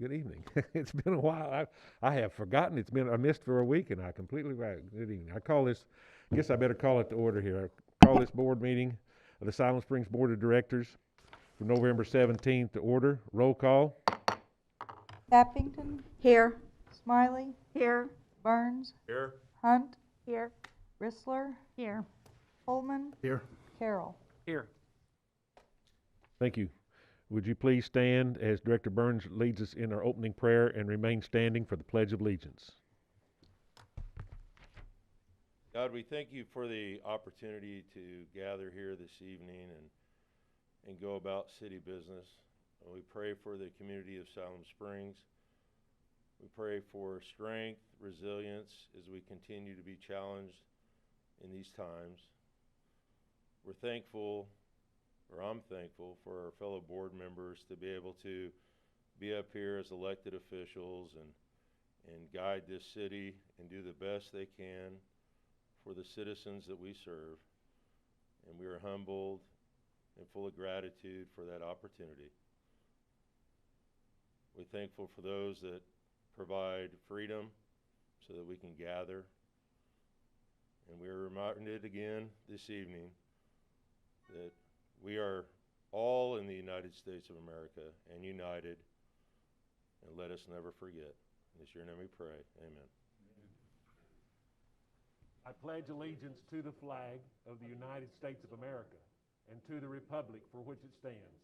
Good evening. It's been a while. I have forgotten. I missed for a week, and I completely right. Good evening. I guess I better call it to order here. I call this board meeting of the Siloam Springs Board of Directors for November 17th to order. Roll call. Tappington, Here. Smiley, Here. Burns, Here. Hunt, Here. Rissler, Here. Pullman, Here. Carroll. Here. Thank you. Would you please stand as Director Burns leads us in our opening prayer and remain standing for the Pledge of Allegiance? God, we thank you for the opportunity to gather here this evening and go about city business. We pray for the community of Siloam Springs. We pray for strength, resilience as we continue to be challenged in these times. We're thankful, or I'm thankful, for our fellow board members to be able to be up here as elected officials and guide this city and do the best they can for the citizens that we serve. And we are humbled and full of gratitude for that opportunity. We're thankful for those that provide freedom so that we can gather. And we are reminded again this evening that we are all in the United States of America and united, and let us never forget. In your name we pray. Amen. I pledge allegiance to the flag of the United States of America and to the republic for which it stands,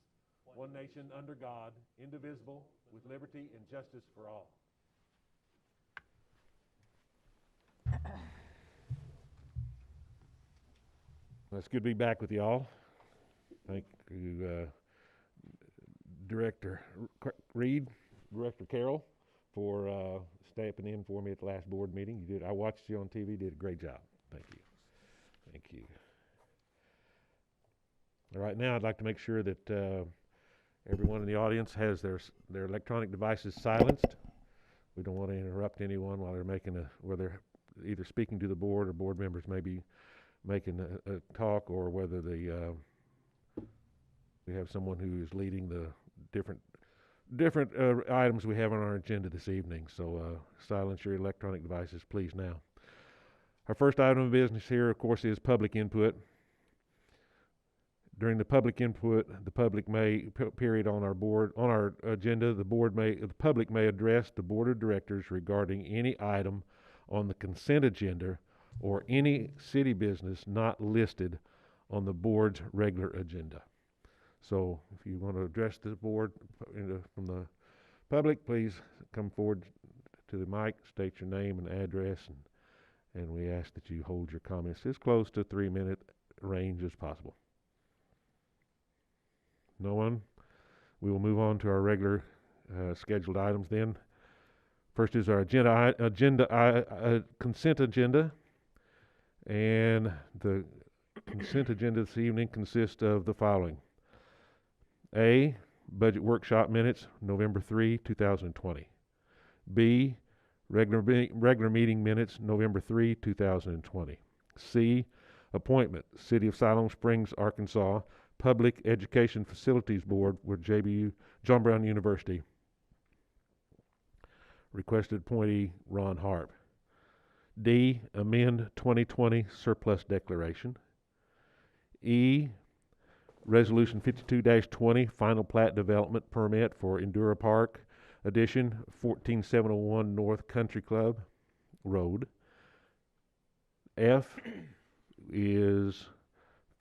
one nation under God, indivisible, with liberty and justice for all. Well, it's good to be back with y'all. Thank you, Director Reed, Director Carroll, for stepping in for me at the last board meeting. You did. I watched you on TV. Did a great job. Thank you. Thank you. All right, now I'd like to make sure that everyone in the audience has their electronic devices silenced. We don't want to interrupt anyone while where they're either speaking to the board or board members may be making a talk, or whether we have someone who is leading the different items we have on our agenda this evening. So silence your electronic devices, please, now. Our first item of business here, of course, is public input. During the public input, the public period on our agenda, the public may address the board of directors regarding any item on the consent agenda or any city business not listed on the board's regular agenda. So if you want to address the board from the public, please come forward to the mic, state your name and address, and we ask that you hold your comments as close to 3-minute range as possible. No one? We will move on to our regular scheduled items then. First is our consent agenda. And the consent agenda this evening consists of the following. A, budget workshop minutes, November 3, 2020. B, regular meeting minutes, November 3, 2020. C, appointment, City of Siloam Springs, Arkansas, Public Education Facilities Board with John Brown University. Requested appointee, Ron Harp. D, amend 2020 surplus declaration. E, resolution 52-20, final plat development permit for Endura Park addition, 14701 North Country Club Road. F is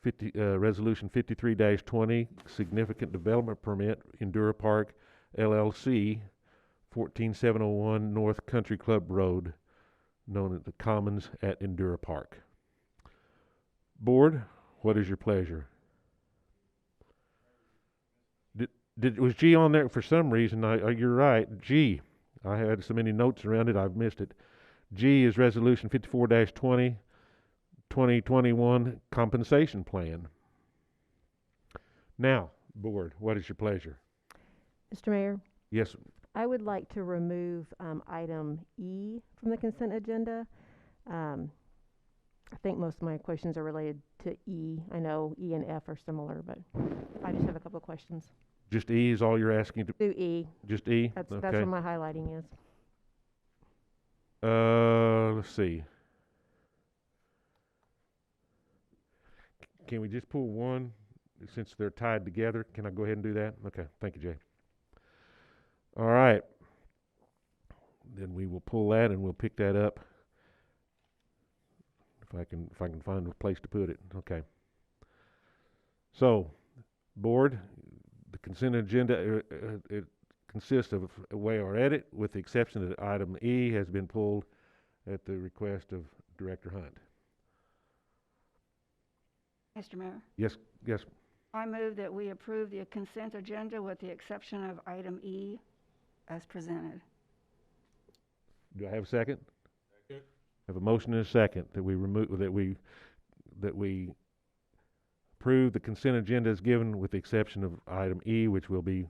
resolution 53-20, significant development permit, Endura Park LLC, 14701 North Country Club Road, known as the Commons at Endura Park. Board, what is your pleasure? Was G on there for some reason? You're right, G. I had so many notes around it, I've missed it. G is resolution 54-20, 2021 compensation plan. Now, board, what is your pleasure? Mr. Mayor? Yes. I would like to remove item E from the consent agenda. I think most of my questions are related to E. I know E and F are similar, but I just have a couple of questions. Just E is all you're asking to, Do E. just E? That's Okay. where my highlighting is. Let's see. Can we just pull one, since they're tied together? Can I go ahead and do that? Okay, thank you, Jay. All right. Then we will pull that and we'll pick that up. If I can find a place to put it. Okay. So, board, the consent agenda, it consists of away or edit, with the exception that item E has been pulled at the request of Director Hunt. Mr. Mayor, Yes, yes, I move that we approve the consent agenda with the exception of item E as presented. do I have a second? Second. Have a motion and a second that we approve the consent agenda as given, with the exception of item E, which will be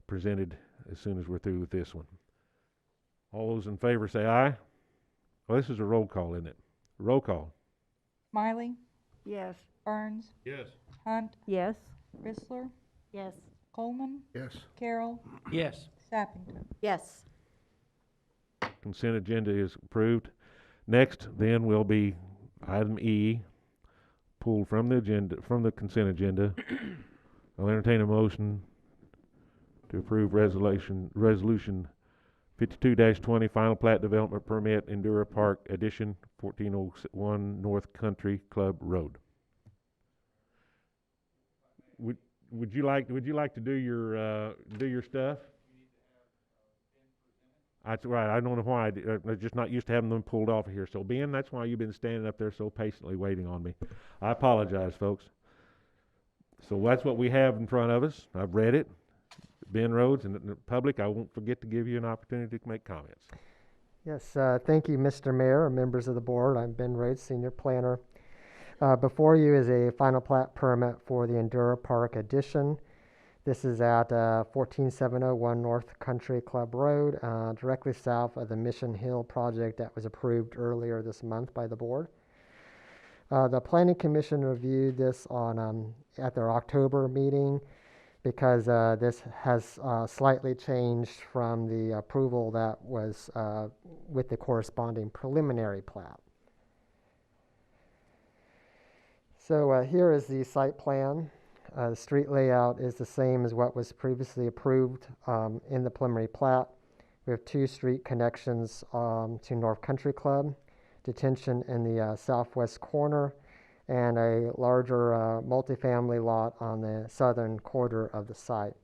presented as soon as we're through with this one. All those in favor say aye. Well, this is a roll call, isn't it? Roll call. Miley, Yes. Burns, Yes. Hunt, Yes. Rissler, Yes. Coleman, Yes. Carroll, Yes. Sappington. Yes. Consent agenda is approved. Next, then, will be item E, pulled from the agenda, from the consent agenda. I'll entertain a motion to approve resolution 52-20, final plat development permit, Endura Park Addition, 1401 North Country Club Road. Would you like to do your stuff? That's right. I don't know why. I'm just not used to having them pulled off of here. So, Ben, that's why you've been standing up there so patiently waiting on me. I apologize, folks. So that's what we have in front of us. I've read it. Ben Rhodes, and the public, I won't forget to give you an opportunity to make comments. Yes, thank you, Mr. Mayor, members of the board. I'm Ben Rhodes, Senior Planner. Before you is a final plat permit for the Endura Park Addition. This is at 14701 North Country Club Road, directly south of the Mission Hill project that was approved earlier this month by the board. The Planning Commission reviewed this on at their October meeting, because this has slightly changed from the approval that was with the corresponding preliminary plat. So here is the site plan. The street layout is the same as what was previously approved in the preliminary plat. We have two street connections to North Country Club, detention in the southwest corner, and a larger multifamily lot on the southern quarter of the site.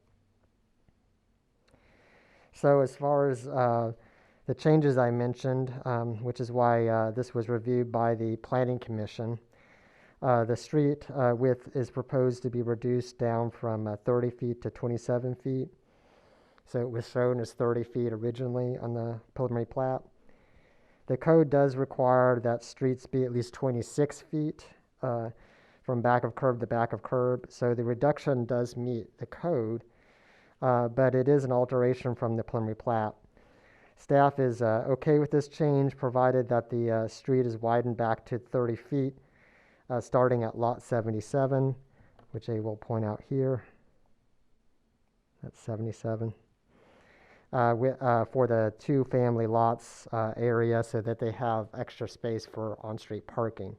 So as far as the changes I mentioned, which is why this was reviewed by the Planning Commission, the street width is proposed to be reduced down from 30 feet to 27 feet. So it was shown as 30 feet originally on the preliminary plat. The code does require that streets be at least 26 feet from back of curb to back of curb. So the reduction does meet the code, but it is an alteration from the preliminary plat. Staff is okay with this change, provided that the street is widened back to 30 feet, starting at lot 77, which I will point out here. That's 77. For the two family lots area, so that they have extra space for on-street parking.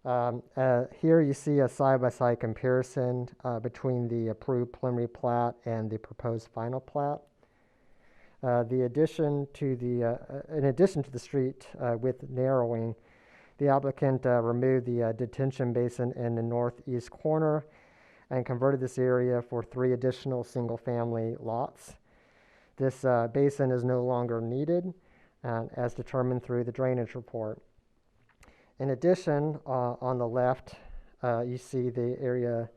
Here you see a side-by-side comparison between the approved preliminary plat and the proposed final plat. In addition to the street width narrowing, the applicant removed the detention basin in the northeast corner and converted this area for 3 additional single-family lots. This basin is no longer needed, as determined through the drainage report. In addition, on the left, you see the area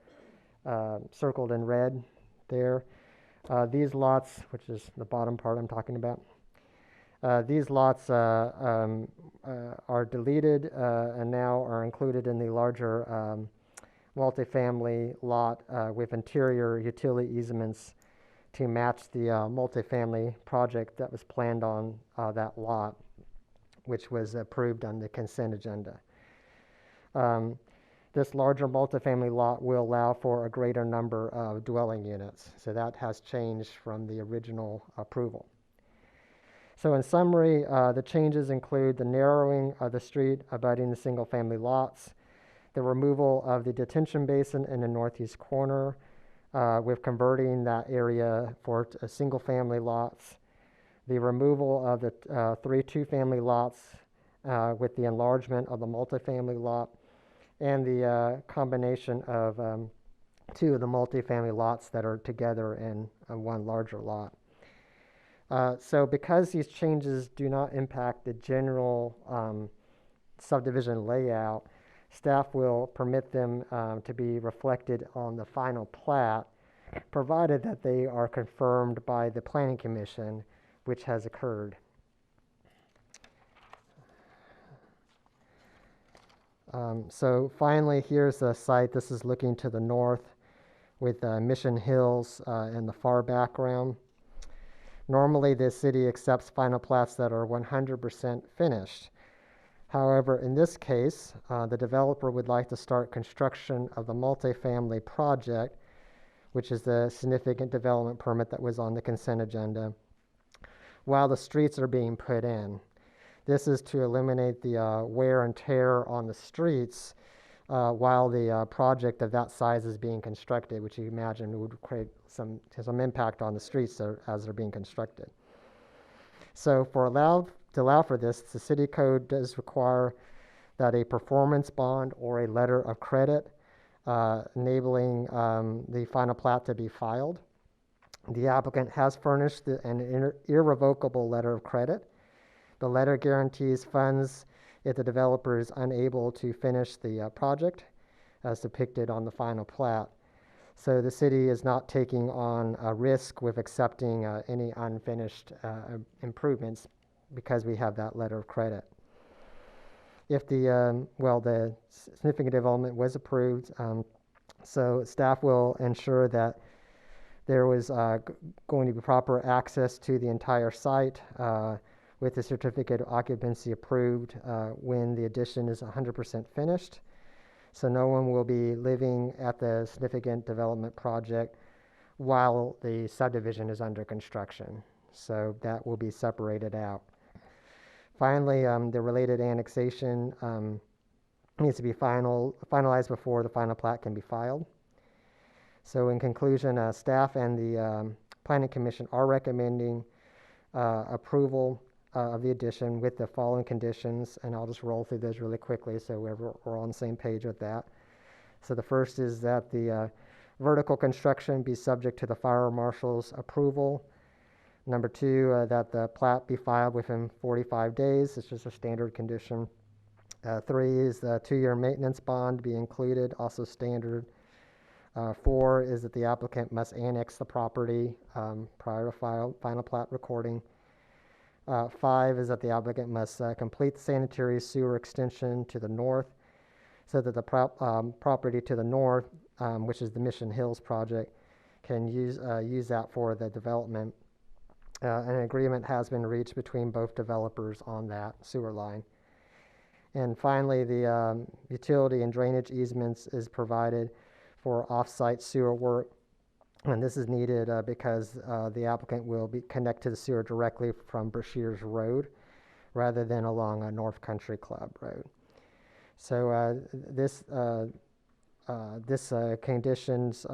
circled in red there. These lots, which is the bottom part I'm talking about, these lots are deleted and now are included in the larger multifamily lot with interior utility easements to match the multifamily project that was planned on that lot, which was approved on the consent agenda. The this larger multifamily lot will allow for a greater number of dwelling units. So that has changed from the original approval. So in summary, the changes include the narrowing of the street abutting the single-family lots, the removal of the detention basin in the northeast corner, with converting that area for single-family lots, the removal of the 3 two-family lots with the enlargement of the multifamily lot, and the combination of 2 of the multifamily lots that are together in one larger lot. So because these changes do not impact the general subdivision layout, staff will permit them to be reflected on the final plat, provided that they are confirmed by the Planning Commission, which has occurred. So finally, here's the site. This is looking to the north with Mission Hills in the far background. Normally, the city accepts final plats that are 100% finished. However, in this case, the developer would like to start construction of the multifamily project, which is the significant development permit that was on the consent agenda, while the streets are being put in. This is to eliminate the wear and tear on the streets while the project of that size is being constructed, which you imagine would create some impact on the streets as they're being constructed. So to allow for this, the city code does require that a performance bond or a letter of credit enabling the final plat to be filed. The applicant has furnished an irrevocable letter of credit. The letter guarantees funds if the developer is unable to finish the project as depicted on the final plat. So the city is not taking on a risk with accepting any unfinished improvements because we have that letter of credit. If the significant development was approved, so staff will ensure that there was going to be proper access to the entire site with the certificate of occupancy approved when the addition is 100% finished. So no one will be living at the significant development project while the subdivision is under construction. So that will be separated out. Finally, the related annexation needs to be finalized before the final plat can be filed. So in conclusion, staff and the Planning Commission are recommending approval of the addition with the following conditions, and I'll just roll through those really quickly so we're on the same page with that. So the first is that the vertical construction be subject to the fire marshal's approval. Number 2, that the plat be filed within 45 days. It's just a standard condition. 3 is the 2-year maintenance bond be included, also standard. 4 is that the applicant must annex the property prior to final plat recording. 5 is that the applicant must complete the sanitary sewer extension to the north so that the property to the north, which is the Mission Hills project, can use that for the development. An agreement has been reached between both developers on that sewer line. And finally, the utility and drainage easements is provided for off-site sewer work. And this is needed because the applicant will connect to the sewer directly from Brashears Road rather than along a North Country Club Road. So conditions,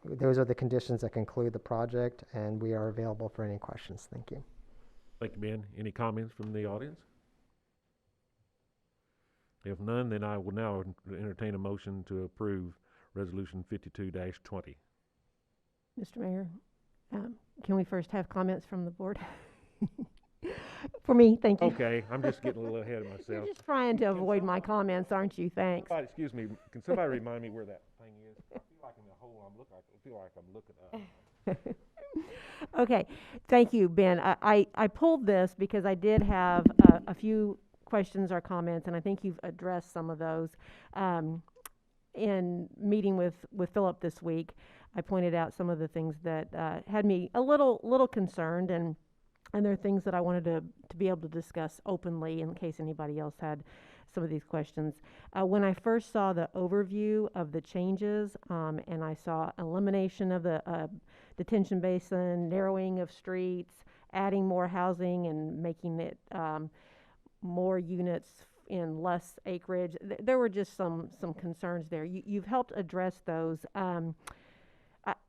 those are the conditions that conclude the project, and we are available for any questions. Thank you. Thank you, Ben. Any comments from the audience? If none, then I will now entertain a motion to approve Resolution 52-20. Mr. Mayor, can we first have comments from the board? For me, thank you. Okay, I'm just getting a little ahead of You're myself. just trying to avoid my comments, aren't you? Thanks. Somebody, excuse me, can somebody remind me where that thing is? I feel like in the hole I'm looking up. Okay, thank you, Ben. I pulled this because I did have a few questions or comments, and I think you've addressed some of those. In meeting with Philip this week, I pointed out some of the things that had me a little concerned, and there are things that I wanted to be able to discuss openly in case anybody else had some of these questions. When I first saw the overview of the changes, and I saw elimination of the detention basin, narrowing of streets, adding more housing and making it more units in less acreage, there were just some concerns there. You've helped address those.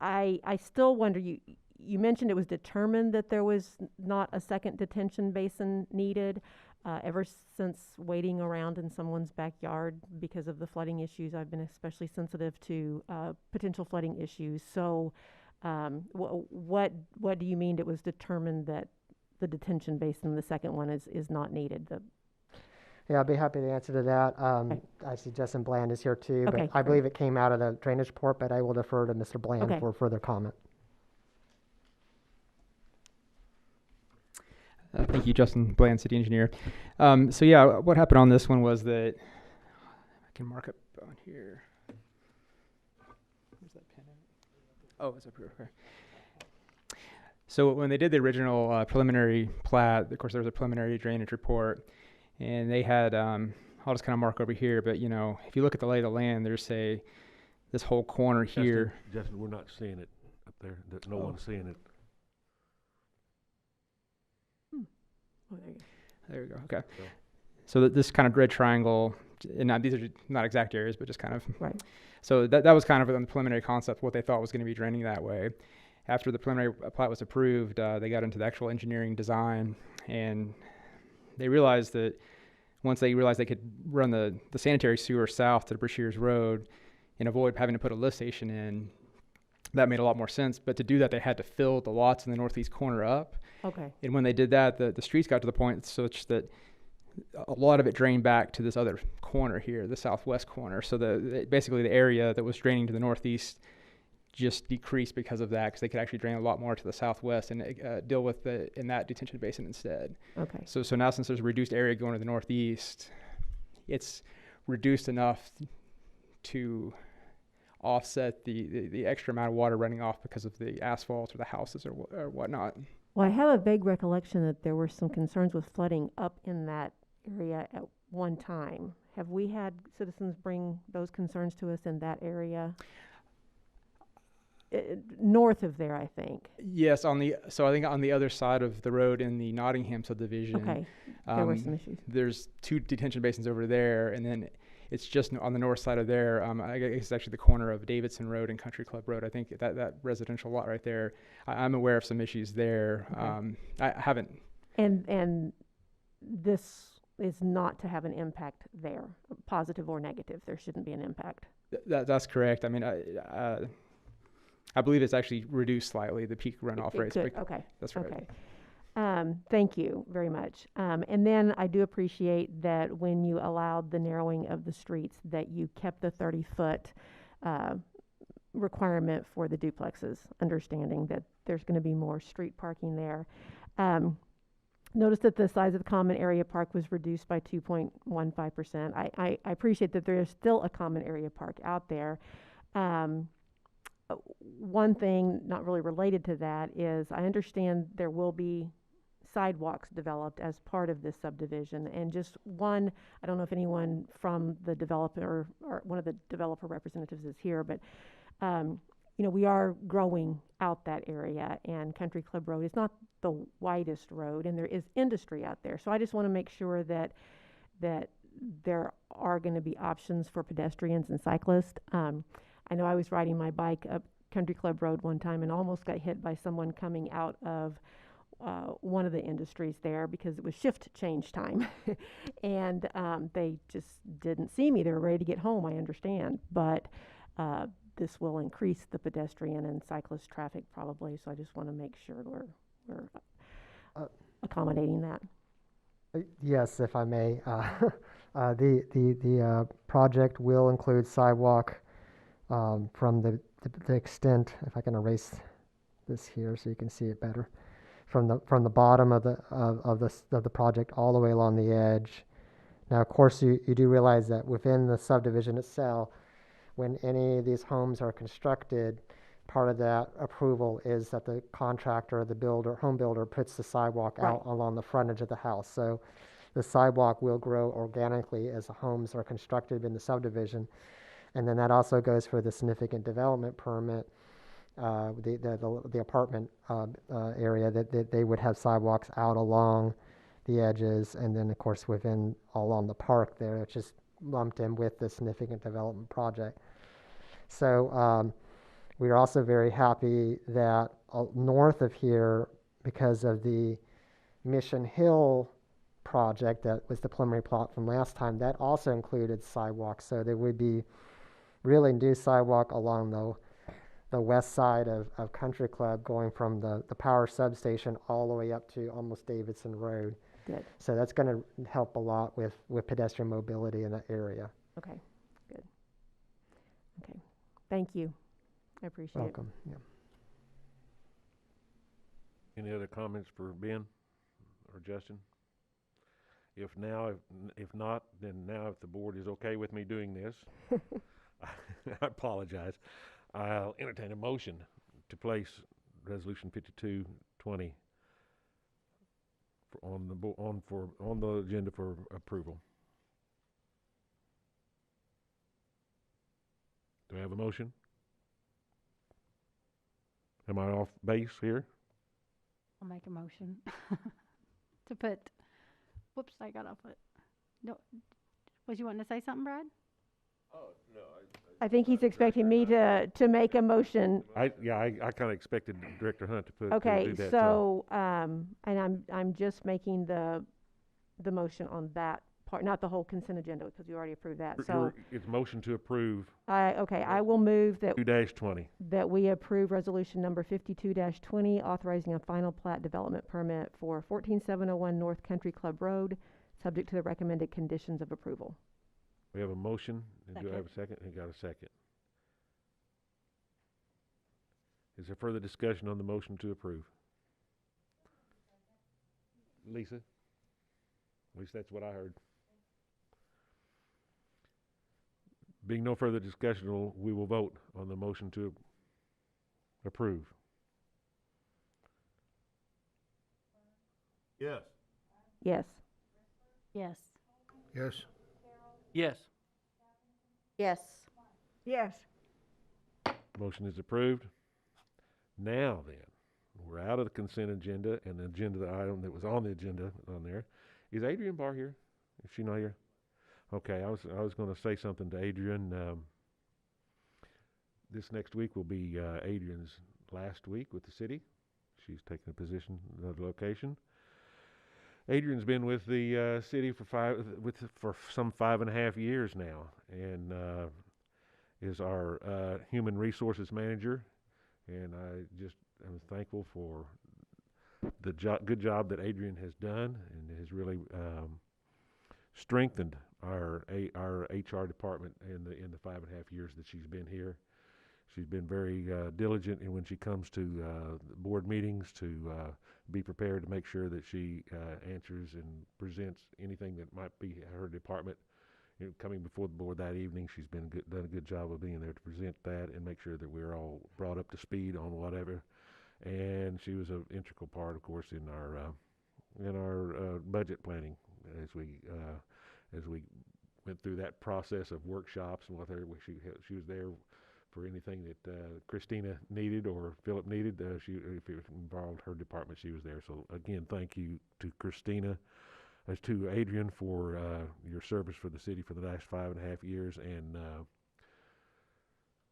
I still wonder, you mentioned it was determined that there was not a second detention basin needed. Ever since waiting around in someone's backyard because of the flooding issues, I've been especially sensitive to potential flooding issues. So what do you mean it was determined that the detention basin, the second one, is not needed? Yeah, I'd be happy to answer to that. Okay. I see Justin Bland is here too, but Okay, I great. believe it came out of the drainage report, but I will defer to Mr. Bland Okay. for further comment. Thank you, Justin Bland, city engineer. So yeah, what happened on this one was that, I can mark up on here. Where's that pin at? Oh, it's up here, okay. So when they did the original preliminary plat, of course there was a preliminary drainage report, and they had, I'll just kind of mark over here, but you know, if you look at the lay of the land, there's this whole corner here. Justin, we're not seeing it up there. No Oh. one's seeing it. Oh, there you go. There we go, okay. So- So this kind of red triangle, and these are not exact areas, but just kind of. Right. So that was kind of on the preliminary concept, what they thought was going to be draining that way. After the preliminary plat was approved, they got into the actual engineering design, and they realized that once they realized they could run the sanitary sewer south to Brashears Road and avoid having to put a lift station in, that made a lot more sense. But to do that, they had to fill the lots in the northeast corner up. Okay. And when they did that, the streets got to the point such that a lot of it drained back to this other corner here, the southwest corner. So basically the area that was draining to the northeast just decreased because of that, because they could actually drain a lot more to the southwest and deal with in that detention basin instead. Okay. So now since there's a reduced area going to the northeast, it's reduced enough to offset the extra amount of water running off because of the asphalt or the houses or whatnot. Well, I have a vague recollection that there were some concerns with flooding up in that area at one time. Have we had citizens bring those concerns to us in that area? North of there, I think. Yes, so I think on the other side of the road in the Nottingham subdivision, Okay, there were some issues. there's two detention basins over there, and then it's just on the north side of there. I guess it's actually the corner of Davidson Road and Country Club Road. I think that residential lot right there. I'm aware of some issues there. Okay. I haven't. And this is not to have an impact there, positive or negative. There shouldn't be an impact. That's correct. I mean, I believe it's actually reduced slightly, the peak runoff It rates. could, okay. That's right. Okay. Thank you very much. And then I do appreciate that when you allowed the narrowing of the streets, that you kept the 30-foot requirement for the duplexes, understanding that there's going to be more street parking there. Notice that the size of the common area park was reduced by 2.15%. I appreciate that there is still a common area park out there. One thing not really related to that is I understand there will be sidewalks developed as part of this subdivision. And just one, I don't know if anyone from the developer or one of the developer representatives is here, but you know, we are growing out that area, and Country Club Road is not the widest road, and there is industry out there. So I just want to make sure that there are going to be options for pedestrians and cyclists. I know I was riding my bike up Country Club Road one time and almost got hit by someone coming out of one of the industries there because it was shift change time. And they just didn't see me. They were ready to get home, I understand. But this will increase the pedestrian and cyclist traffic probably. So I just want to make sure we're accommodating that. Yes, if I may. The project will include sidewalk from the extent, if I can erase this here so you can see it better, from the bottom of the project all the way along the edge. Now, of course, you do realize that within the subdivision itself, when any of these homes are constructed, part of that approval is that the contractor, the builder, home builder, puts the sidewalk out along the frontage of the house. So the sidewalk will grow organically as the homes are constructed in the subdivision. And then that also goes for the significant development permit, the apartment area, that they would have sidewalks out along the edges, and then of course within along the park there, it's just lumped in with the significant development project. So we are also very happy that north of here, because of the Mission Hill project that was the preliminary plot from last time, that also included sidewalks. So there would be really new sidewalk along the west side of Country Club, going from the power substation all the way up to almost Davidson Road. Good. So that's going to help a lot with pedestrian mobility in that area. Okay, good. Okay, thank you. I appreciate it. Welcome. Yeah. Any other comments for Ben or Justin? If not, then now if the board is okay with me doing this, I apologize. I'll entertain a motion to place Resolution 5220 on the agenda for approval. Do I have a motion? Am I off base here? I'll make a motion to put, whoops, I got off it. No, was you wanting to say something, Brad? Oh, no, I think he's expecting me to make a motion. I kind of expected Director Hunt to Okay, do that. so, and I'm just making the motion on that part, not the whole consent agenda, because we already approved that. So, It's motion to approve I will move that 2-20. that we approve resolution number 52-20, authorizing a final plat development permit for 14701 North Country Club Road, subject to the recommended conditions of approval. We have a motion, and do I have a second? And got a second. Is there further discussion on the motion to approve? Lisa? At least that's what I heard. Being no further discussion, we will vote on the motion to approve. Yes. Yes. Yes. Yes. Yes. Yes. Yes. Motion is approved. Now then, we're out of the consent agenda, and the agenda item that was on the agenda on there. Is Adrian Barr here? Is she not here? Okay, I was going to say something to Adrian. This next week will be Adrian's last week with the city. She's taken a position at the location. Adrian's been with the city for some 5.5 years now, and is our human resources manager. And I'm thankful for the good job that Adrian has done, and has really strengthened our HR department in the 5.5 years that she's been here. She's been very diligent, and when she comes to board meetings, to be prepared to make sure that she answers and presents anything that might be her department. Coming before the board that evening, she's done a good job of being there to present that and make sure that we're all brought up to speed on whatever. And she was an integral part, of course, in our budget planning as we went through that process of workshops and whatever. She was there for anything that Christina needed or Philip needed. If it involved her department, she was there. So again, thank you to Christina, as to Adrian, for your service for the city for the last 5.5 years. And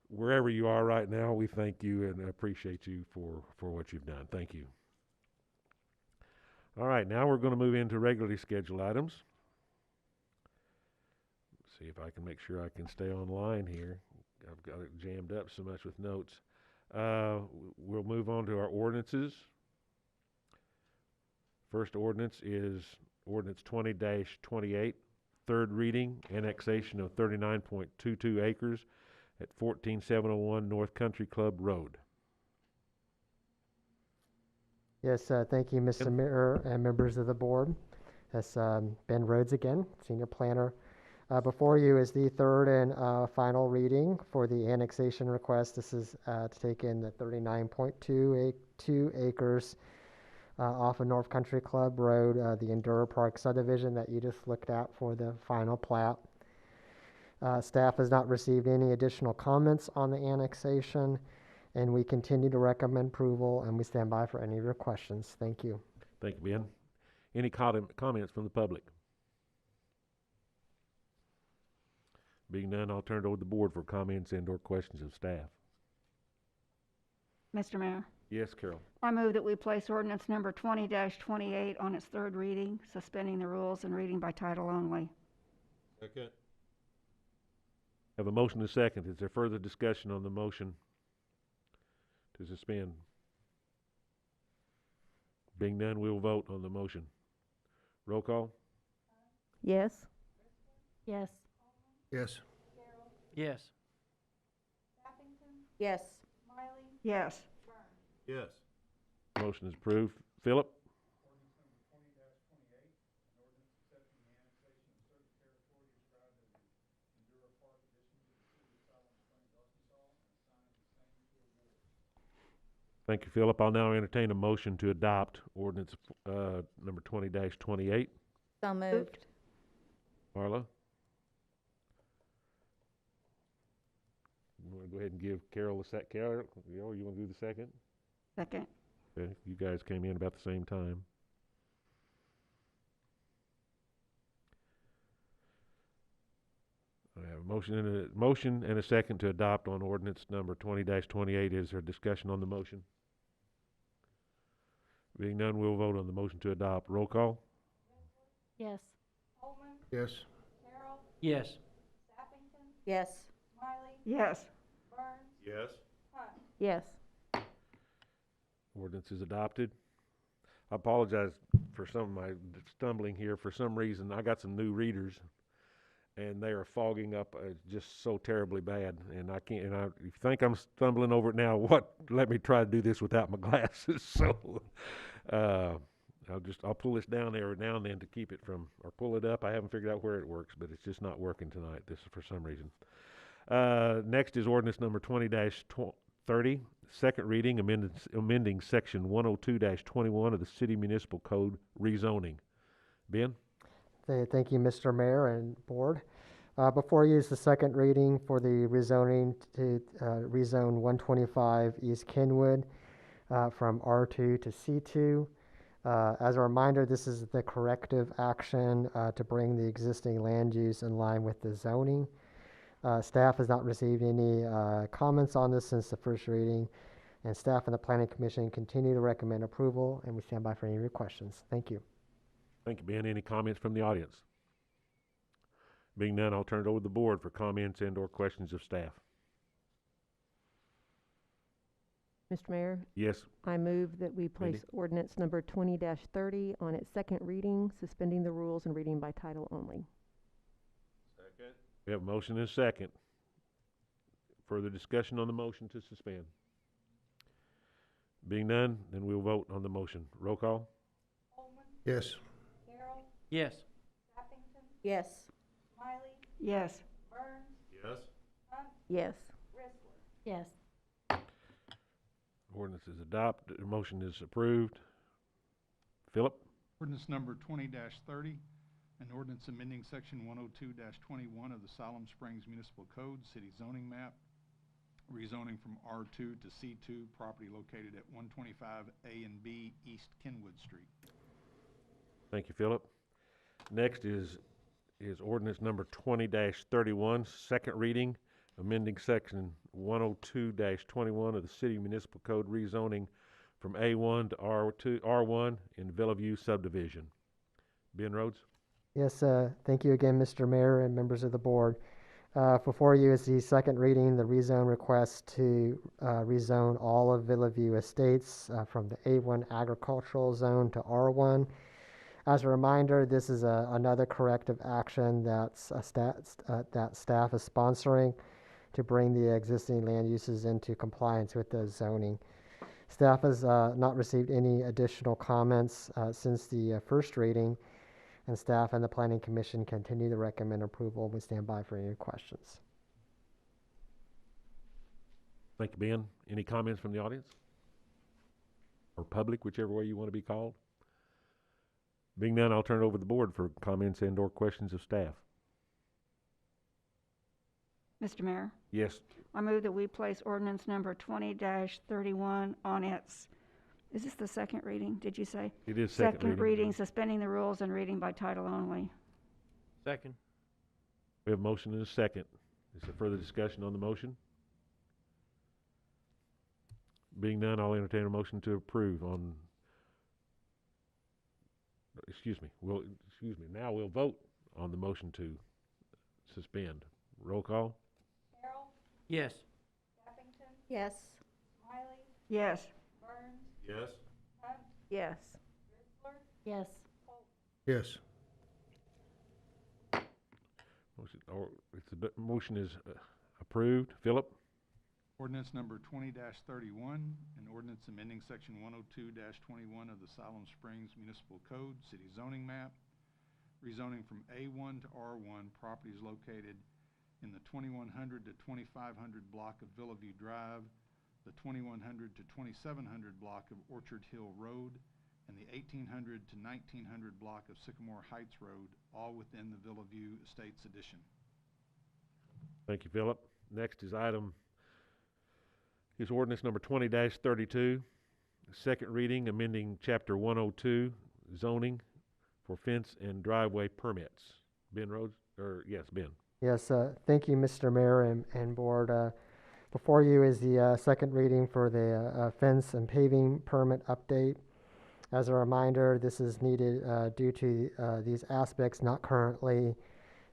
wherever you are right now, we thank you and appreciate you for what you've done. Thank you. All right, now we're going to move into regularly scheduled items. See if I can make sure I can stay online here. I've got it jammed up so much with notes. We'll move on to our ordinances. First ordinance is Ordinance 20-28, third reading, annexation of 39.22 acres at 14701 North Country Club Road. Yes, thank you, Mr. Mayor and members of the board. That's Ben Rhodes again, Senior Planner. Before you is the third and final reading for the annexation request. This is to take in the 39.22 acres off of North Country Club Road, the Endura Park subdivision that you just looked at for the final plat. Staff has not received any additional comments on the annexation, and we continue to recommend approval, and we stand by for any of your questions. Thank you. Thank you, Ben. Any comments from the public? Being none, I'll turn it over to the board for comments and/or questions of staff. Mr. Mayor, Yes, Carol. I move that we place ordinance number 20-28 on its third reading, suspending the rules and reading by title only. Second. Have a motion and a second. Is there further discussion on the motion to suspend? Being none, we will vote on the motion. Roll call? Yes? Yes. Yes. Yes. Yes. Yes. Yes. Motion is approved. Philip? Thank you, Philip. I'll now entertain a motion to adopt ordinance number 20-28. So moved. Marla? You want to go ahead and give Carol a sec? Carol, you want to do the second? Second. Okay, you guys came in about the same time. I have a motion and a second to adopt on ordinance number 20-28. Is there discussion on the motion? Being none, we'll vote on the motion to adopt. Roll call? Yes. Yes. Yes. Yes. Yes. Yes. Yes. Ordinance is adopted. I apologize for some of my stumbling here. For some reason, I got some new readers, and they are fogging up just so terribly bad. And I can't. And if you think I'm stumbling over it now, let me try to do this without my glasses. So, I'll pull this down every now and then to keep it from, or pull it up. I haven't figured out where it works, but it's just not working tonight. This is for some reason. Next is ordinance number 20-30, second reading, amending section 102-21 of the City Municipal Code, rezoning. Ben? Thank you, Mr. Mayor and Board. Before you is the second reading for the rezoning to rezone 125 East Kenwood from R2 to C2. As a reminder, this is the corrective action to bring the existing land use in line with the zoning. Staff has not received any comments on this since the first reading, and staff and the Planning Commission continue to recommend approval, and we stand by for any of your questions. Thank you. Thank you, Ben. Any comments from the audience? Being none, I'll turn it over to the board for comments and/or questions of staff. Mr. Mayor, Yes. I move that we place ordinance number 20-30 on its second reading, suspending the rules and reading by title only. Second. We have a motion and a second. Further discussion on the motion to suspend? Being none, then we'll vote on the motion. Roll call? Yes. Yes. Yes. Yes. Yes. Yes. Yes. Ordinance is adopted. The motion is approved. Philip? Ordinance number 20-30, an ordinance amending section 102-21 of the Siloam Springs Municipal Code, City Zoning Map, rezoning from R2 to C2, property located at 125 A and B East Kenwood Street. Thank you, Philip. Next is ordinance number 20-31, second reading, amending section 102-21 of the City Municipal Code, rezoning from A1 to R1 in Villaview Subdivision. Ben Rhodes? Yes, thank you again, Mr. Mayor and members of the board. Before you is the second reading, the rezone request to rezone all of Villaview Estates from the A1 agricultural zone to R1. As a reminder, this is another corrective action that staff is sponsoring to bring the existing land uses into compliance with the zoning. Staff has not received any additional comments since the first reading, and staff and the Planning Commission continue to recommend approval. We stand by for any questions. Thank you, Ben. Any comments from the audience? or public, whichever way you want to be called? Being none, I'll turn it over to the board for comments and/or questions of staff. Mr. Mayor, Yes. I move that we place ordinance number 20-31 on its, is this the second reading, did you say? It is second reading. Suspending the rules and reading by title only. Second. We have a motion and a second. Is there further discussion on the motion? Being none, I'll entertain a motion to approve on, now we'll vote on the motion to suspend. Roll call? Carroll, Yes. Staffington, Yes. Yes. Burns, Yes. Hunt, Yes. Ritzler, Yes. Yes. Motion is approved. Philip? Ordinance number 20-31, an ordinance amending section 102-21 of the Siloam Springs Municipal Code, City Zoning Map, rezoning from A1 to R1 properties located in the 2100 to 2500 block of Villaview Drive, the 2100 to 2700 block of Orchard Hill Road, and the 1800 to 1900 block of Sycamore Heights Road, all within the Villaview Estates Edition. Thank you, Philip. Next is ordinance number 20-32, second reading, amending chapter 102, zoning for fence and driveway permits. Ben Rhodes, Ben. Yes, thank you, Mr. Mayor and Board. Before you is the second reading for the fence and paving permit update. As a reminder, this is needed due to these aspects not currently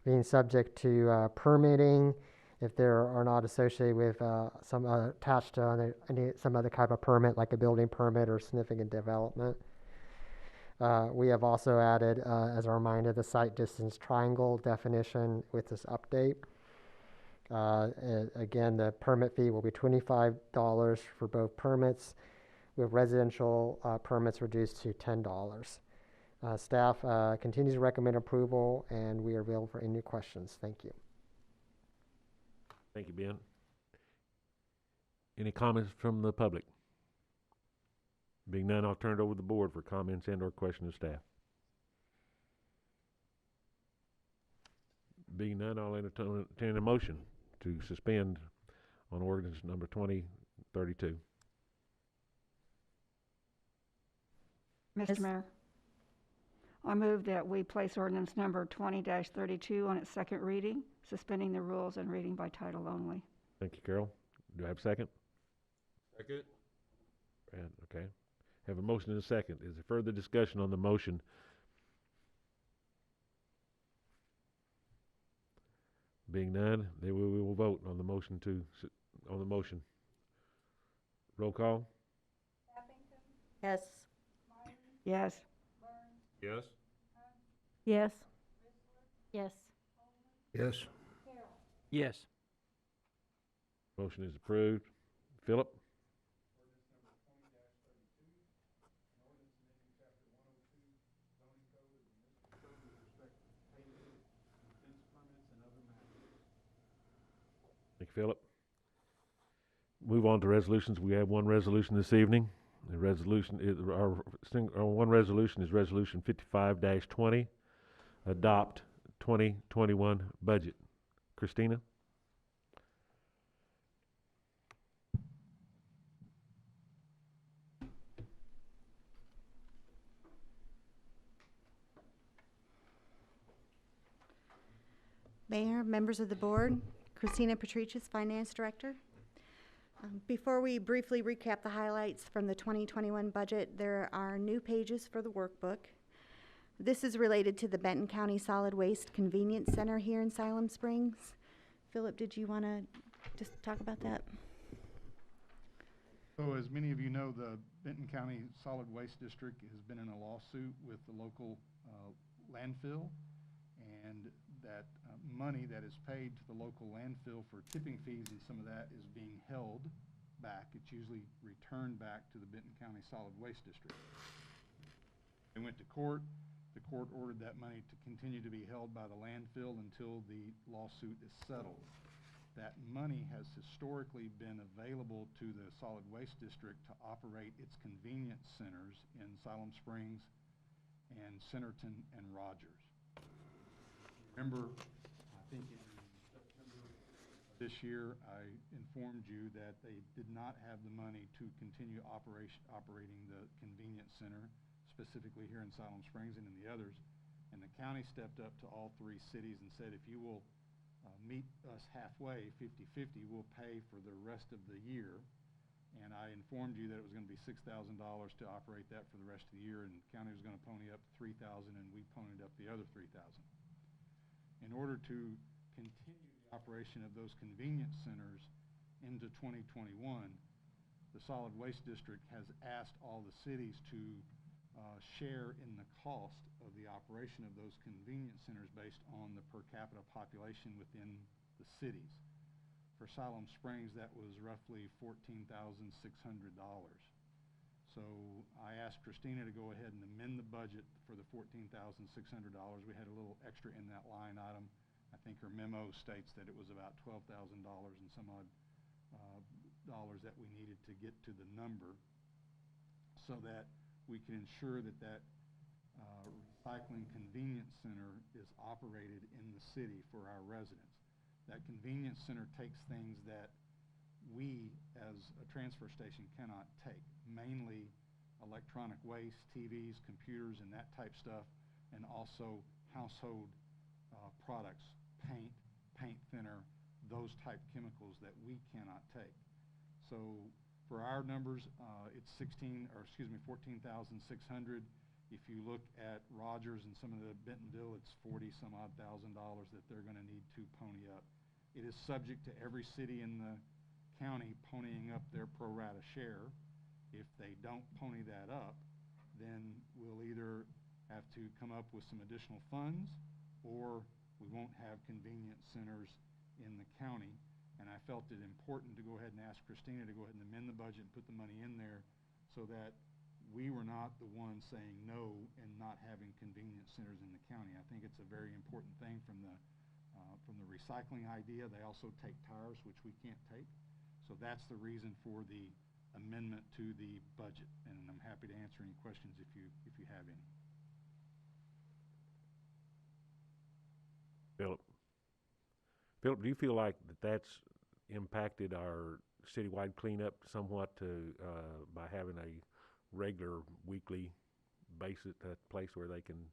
being subject to permitting, if they are not associated with some attached to some other type of permit, like a building permit or significant development. We have also added, as a reminder, the site distance triangle definition with this update. Again, the permit fee will be $25 for both permits, with residential permits reduced to $10. Staff continues to recommend approval, and we are available for any questions. Thank you. Thank you, Ben. Any comments from the public? Being none, I'll turn it over to the board for comments and/or questions of staff. Being none, I'll entertain a motion to suspend on ordinance number 20-32. Mr. Mayor, I move that we place ordinance number 20-32 on its second reading, suspending the rules and reading by title only. Thank you, Carol. Do I have a second? Second. Brad, okay. Have a motion and a second. Is there further discussion on the motion? Being none, then we will vote on the motion on the motion. Roll call? Yes. Yes. Yes. Yes. Yes. Yes. Yes. Motion is approved. Philip? Thank you, Philip. Move on to resolutions. We have one resolution this evening. The resolution is our one resolution is resolution 55-20, adopt 2021 budget. Christina? Mayor, members of the board, Christina Patricius, Finance Director. Before we briefly recap the highlights from the 2021 budget, there are new pages for the workbook. This is related to the Benton County Solid Waste Convenience Center here in Siloam Springs. Philip, did you want to just talk about that? So as many of you know, the Benton County Solid Waste District has been in a lawsuit with the local landfill, and that money that is paid to the local landfill for tipping fees and some of that is being held back. It's usually returned back to the Benton County Solid Waste District. They went to court. The court ordered that money to continue to be held by the landfill until the lawsuit is settled. that money has historically been available to the solid waste district to operate its convenience centers in Siloam Springs and Centerton and Rogers. Remember, I think in September of this year, I informed you that they did not have the money to continue operating the convenience center, specifically here in Siloam Springs and in the others. And the county stepped up to all three cities and said, if you will meet us halfway, 50-50, we'll pay for the rest of the year. And I informed you that it was going to be $6,000 to operate that for the rest of the year, and the county was going to pony up $3,000, and we ponied up the other $3,000. In order to continue the operation of those convenience centers into 2021, the Solid Waste District has asked all the cities to share in the cost of the operation of those convenience centers based on the per capita population within the cities. For Siloam Springs, that was roughly $14,600. So I asked Christina to go ahead and amend the budget for the $14,600. We had a little extra in that line item. I think her memo states that it was about $12,000 and some odd dollars that we needed to get to the number, so that we can ensure that that recycling convenience center is operated in the city for our residents. That convenience center takes things that we as a transfer station cannot take, mainly electronic waste, TVs, computers, and that type stuff, and also household products, paint thinner, those type chemicals that we cannot take. So for our numbers, it's $14,600. If you look at Rogers and some of the Bentonville, it's $40-some odd thousand that they're going to need to pony up. It is subject to every city in the county ponying up their pro rata share. If they don't pony that up, then we'll either have to come up with some additional funds, or we won't have convenience centers in the county. And I felt it important to go ahead and ask Christina to go ahead and amend the budget and put the money in there, so that we were not the ones saying no and not having convenience centers in the county. I think it's a very important thing from the recycling idea. They also take tires, which we can't take. So that's the reason for the amendment to the budget. And I'm happy to answer any questions if you have any. Philip, do you feel like that's impacted our citywide cleanup somewhat by having a regular weekly basis, a place where they can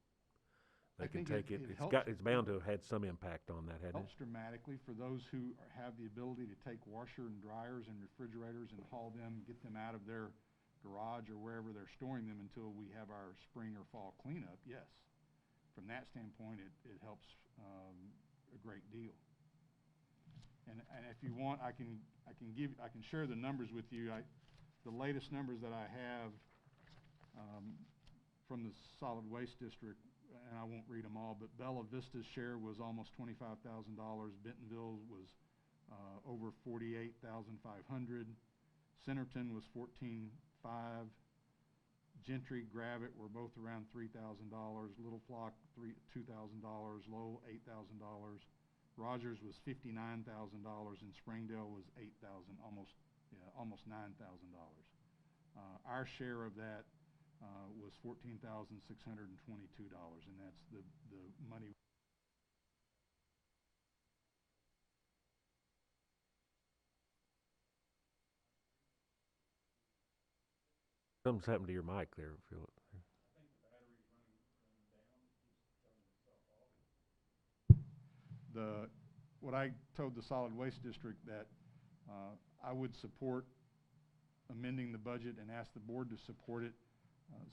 take it? It's bound to have had some impact on that, hasn't it? Helps dramatically for those who have the ability to take washer and dryers and refrigerators and haul them, get them out of their garage or wherever they're storing them until we have our spring or fall cleanup. Yes, from that standpoint, it helps a great deal. And if you want, I can share the numbers with you. The latest numbers that I have from the Solid Waste District, and I won't read them all, but Bella Vista's share was almost $25,000. Bentonville was over $48,500. Centerton was $14,500. Gentry, Gravett were both around $3,000. Little Flock, $2,000. Lowell, $8,000. Rogers was $59,000, and Springdale was $8,000, almost $9,000. Our share of that was $14,622, and that's the money. Something's happened to your mic there, Philip. What I told the Solid Waste District that I would support amending the budget and ask the board to support it,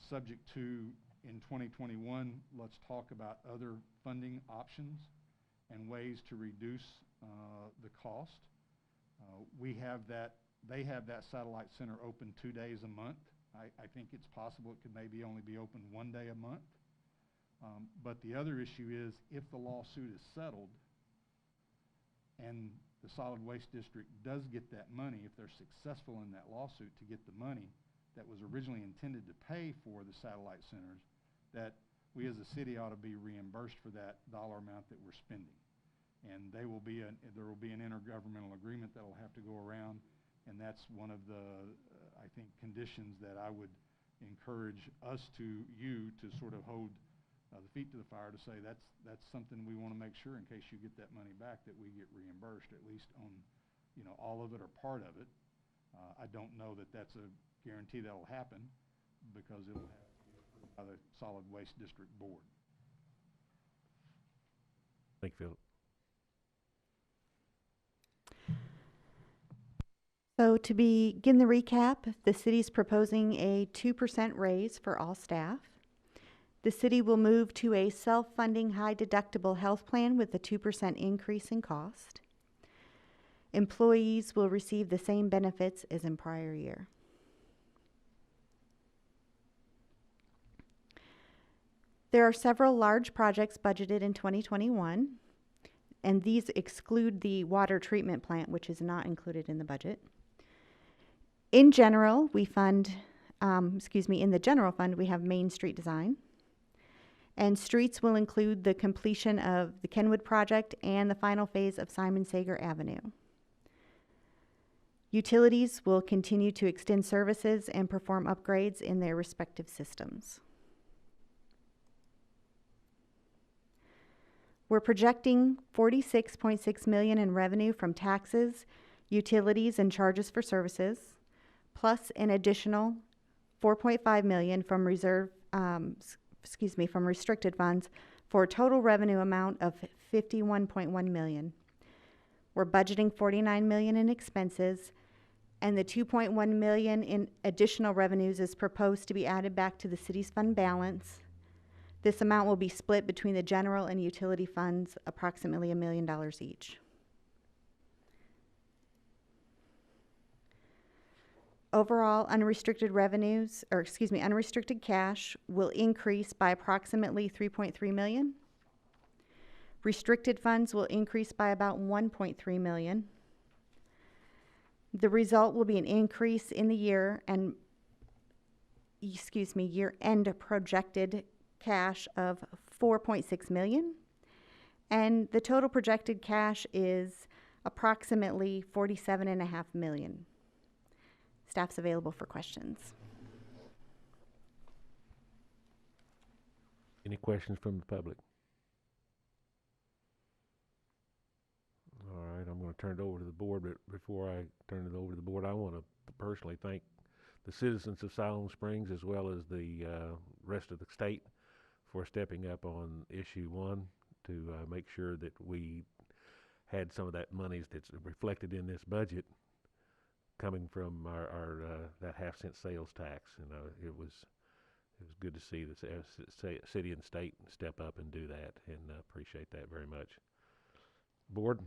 subject to, in 2021, let's talk about other funding options and ways to reduce the cost. They have that satellite center open 2 days a month. I think it's possible it could maybe only be open 1 day a month. But the other issue is, if the lawsuit is settled and the Solid Waste District does get that money, if they're successful in that lawsuit to get the money that was originally intended to pay for the satellite centers, that we as a city ought to be reimbursed for that dollar amount that we're spending. And there will be an intergovernmental agreement that will have to go around, and that's one of the, I think, conditions that I would encourage you to sort of hold the feet to the fire to say that's something we want to make sure in case you get that money back that we get reimbursed, at least on, all of it or part of it. I don't know that that's a guarantee that'll happen because it'll have to be approved by the Solid Waste District Board. Thank you, Philip. So to begin the recap, the city's proposing a 2% raise for all staff. The city will move to a self-funding high-deductible health plan with a 2% increase in cost. Employees will receive the same benefits as in prior year. There are several large projects budgeted in 2021, and these exclude the water treatment plant, which is not included in the budget. In general, we fund, in the general fund, we have Main Street design. And streets will include the completion of the Kenwood project and the final phase of Simon Sager Avenue. Utilities will continue to extend services and perform upgrades in their respective systems. We're projecting $46.6 million in revenue from taxes, utilities, and charges for services, plus an additional $4.5 million from from restricted funds for a total revenue amount of $51.1 million. We're budgeting $49 million in expenses, and the $2.1 million in additional revenues is proposed to be added back to the city's fund balance. This amount will be split between the general and utility funds, approximately $1 million each. Overall, unrestricted cash will increase by approximately $3.3 million. Restricted funds will increase by about $1.3 million. The result will be an increase in the year-end projected cash of $4.6 million. And the total projected cash is approximately $47.5 million. Staff's available for questions. Any questions from the public? All right, I'm going to turn it over to the board, but before I turn it over to the board, I want to personally thank the citizens of Siloam Springs as well as the rest of the state for stepping up on issue 1 to make sure that we had some of that money that's reflected in this budget coming from our that half-cent sales tax. It was good to see the city and state step up and do that, and appreciate that very much. Board,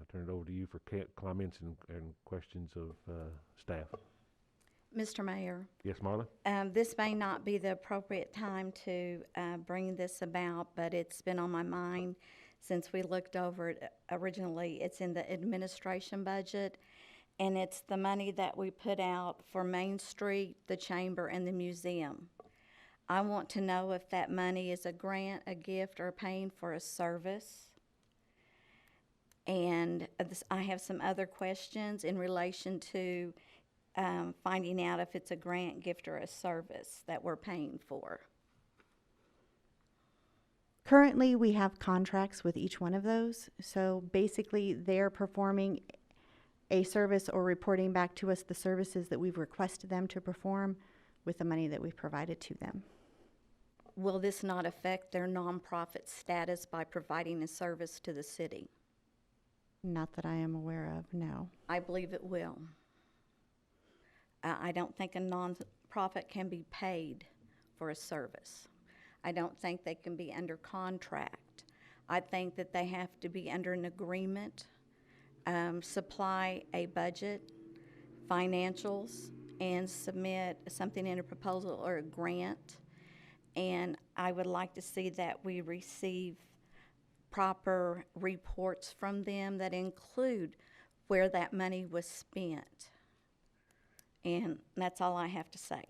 I turn it over to you for comments and questions of staff. Mr. Mayor, Yes, Marla? this may not be the appropriate time to bring this about, but it's been on my mind since we looked over it originally. It's in the administration budget, and it's the money that we put out for Main Street, the Chamber, and the museum. I want to know if that money is a grant, a gift, or paying for a service. And I have some other questions in relation to finding out if it's a grant, gift, or a service that we're paying for. Currently, we have contracts with each one of those. So basically, they're performing a service or reporting back to us the services that we've requested them to perform with the money that we've provided to them. Will this not affect their nonprofit status by providing a service to the city? Not that I am aware of, no. I believe it will. I don't think a nonprofit can be paid for a service. I don't think they can be under contract. I think that they have to be under an agreement, supply a budget, financials, and submit something in a proposal or a grant. And I would like to see that we receive proper reports from them that include where that money was spent. And that's all I have to say.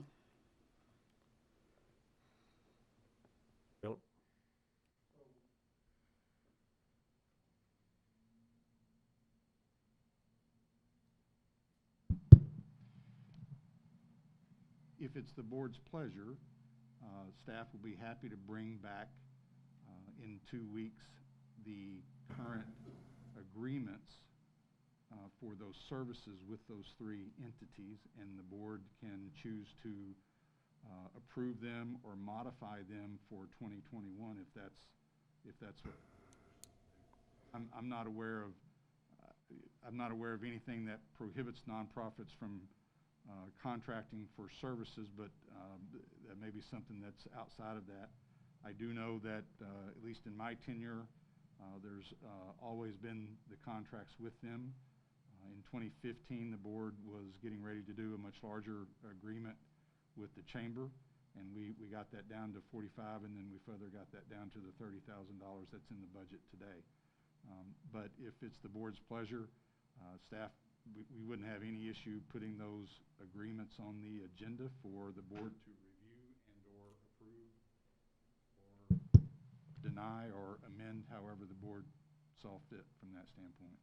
Philip? if it's the board's pleasure, staff will be happy to bring back in 2 weeks the current agreements for those services with those three entities, and the board can choose to approve them or modify them for 2021 if that's what. I'm not aware of anything that prohibits nonprofits from contracting for services, but that may be something that's outside of that. I do know that, at least in my tenure, there's always been the contracts with them. In 2015, the board was getting ready to do a much larger agreement with the chamber, and we got that down to 45, and then we further got that down to the $30,000 that's in the budget today. But if it's the board's pleasure, staff, we wouldn't have any issue putting those agreements on the agenda for the board to review and or approve or deny or amend, however the board saw fit from that standpoint.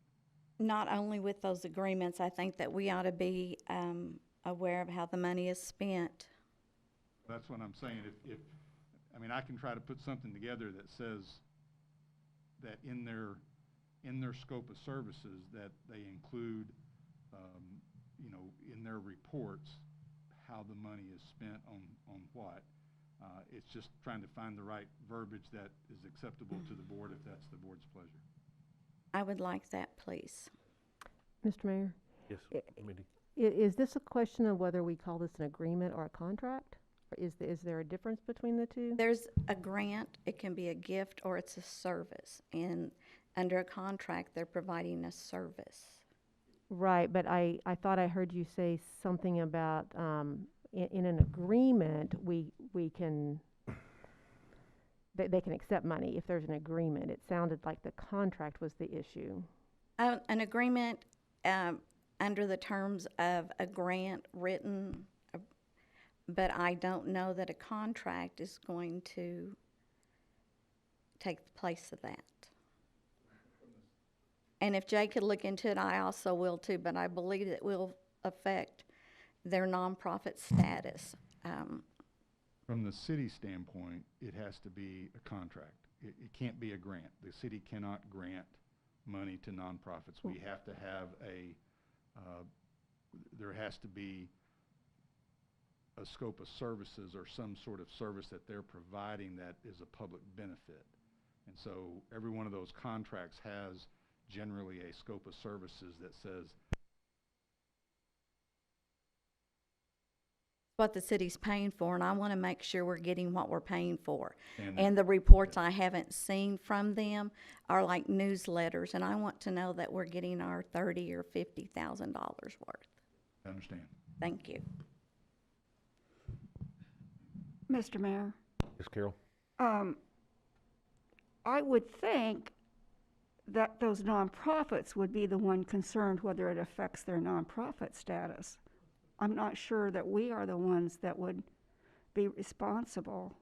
Not only with those agreements, I think that we ought to be aware of how the money is spent. That's what I'm saying. I mean, I can try to put something together that says that in their scope of services that they include, in their reports, how the money is spent on what. It's just trying to find the right verbiage that is acceptable to the board if that's the board's pleasure. I would like that, please. Mr. Mayor? Yes, Mindy. Is this a question of whether we call this an agreement or a contract? Or is there a difference between the two? There's a grant, it can be a gift, or it's a service. And under a contract, they're providing a service. Right, but I thought I heard you say something about in an agreement, we can, they can accept money if there's an agreement. It sounded like the contract was the issue. An agreement under the terms of a grant written, but I don't know that a contract is going to take the place of that. And if Jay could look into it, I also will too, but I believe it will affect their nonprofit status. From the city standpoint, it has to be a contract. It can't be a grant. The city cannot grant money to nonprofits. We have to have there has to be a scope of services or some sort of service that they're providing that is a public benefit. And so every one of those contracts has generally a scope of services that says what the city's paying for, and I want to make sure we're getting what we're paying for. And And the reports I haven't seen from them are like newsletters, and I want to know that we're getting our $30,000 or $50,000 worth. I understand. Thank you. Mr. Mayor, Yes, Carol? I would think that those nonprofits would be the one concerned whether it affects their nonprofit status. I'm not sure that we are the ones that would be responsible.